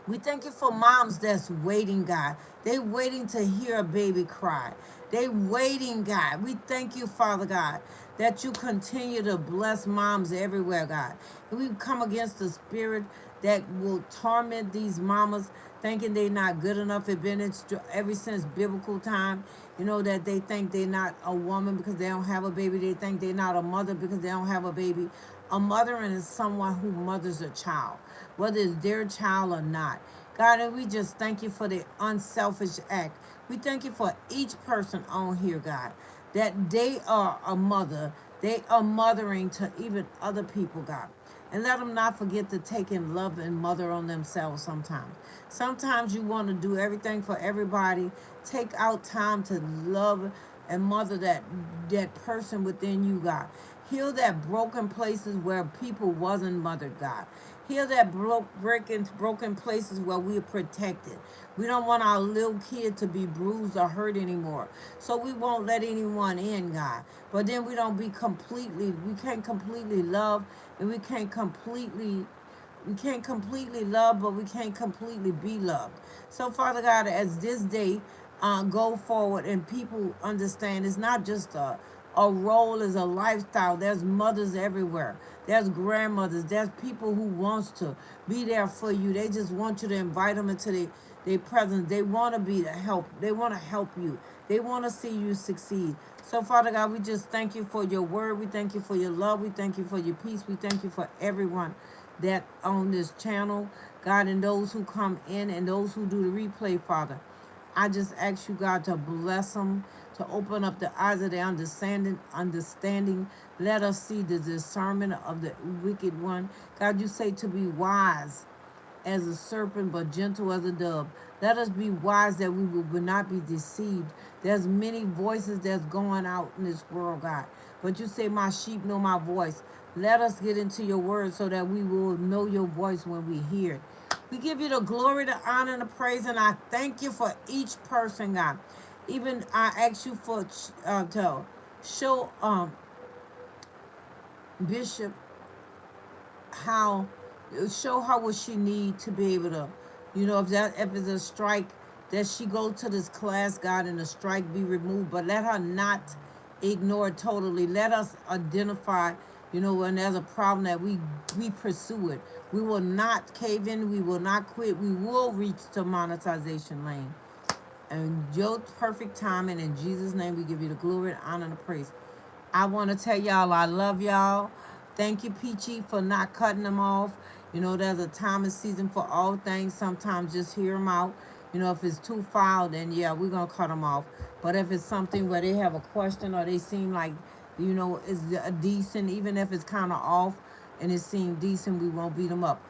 Speaker 1: We thank you for moms that's waiting, God. They waiting to hear a baby cry. They waiting, God. We thank you, Father God, that you continue to bless moms everywhere, God. And we come against the spirit that will torment these mamas, thinking they're not good enough. It's been ever since biblical time, that they think they're not a woman because they don't have a baby. They think they're not a mother because they don't have a baby. A mother is someone who mothers a child, whether it's their child or not. God, and we just thank you for the unselfish act. We thank you for each person on here, God, that they are a mother. They are mothering to even other people, God. And let them not forget to take in love and mother on themselves sometimes. Sometimes you want to do everything for everybody. Take out time to love and mother that person within you, God. Heal that broken places where people wasn't mothered, God. Heal that broken places where we're protected. We don't want our little kid to be bruised or hurt anymore. So we won't let anyone in, God. But then we can't completely love, and we can't completely love, but we can't completely be loved. So, Father God, as this day go forward and people understand it's not just a role, is a lifestyle. There's mothers everywhere. There's grandmothers. There's people who wants to be there for you. They just want you to invite them into their presence. They want to be the help. They want to help you. They want to see you succeed. So, Father God, we just thank you for your word. We thank you for your love. We thank you for your peace. We thank you for everyone that on this channel, God, and those who come in and those who do the replay, Father. I just ask you, God, to bless them, to open up the eyes of their understanding. Let us see the discernment of the wicked one. God, you say to be wise as a serpent, but gentle as a dove. Let us be wise that we will not be deceived. There's many voices that's going out in this world, God. But you say, my sheep know my voice. Let us get into your word so that we will know your voice when we hear it. We give you the glory, the honor, and the praise, and I thank you for each person, God. Even I ask you for to show Bishop how, show her what she need to be able to, if it's a strike, that she go to this class, God, and the strike be removed. But let her not ignore it totally. Let us identify, when there's a problem, that we pursue it. We will not cave in. We will not quit. We will reach the monetization lane. And your perfect timing, in Jesus' name, we give you the glory, the honor, and the praise. I want to tell y'all I love y'all. Thank you, Peachy, for not cutting them off. There's a time and season for all things. Sometimes just hear them out. If it's too foul, then yeah, we're going to cut them off. But if it's something where they have a question or they seem like, it's a decent, even if it's kind of off and it seems decent, we won't beat them up.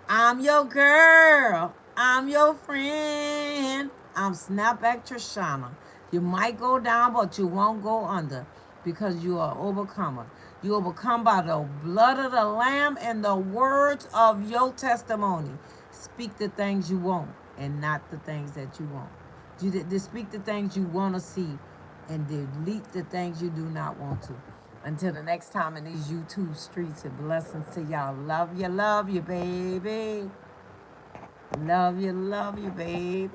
Speaker 1: I'm your girl. I'm your friend. I'm Snapback Trishana. You might go down, but you won't go under, because you are overcomer. You overcome by the blood of the Lamb and the words of your testimony. Speak the things you want and not the things that you want. You speak the things you want to see and delete the things you do not want to. Until the next time in these YouTube streets, and blessings to y'all. Love you, baby. Love you, baby.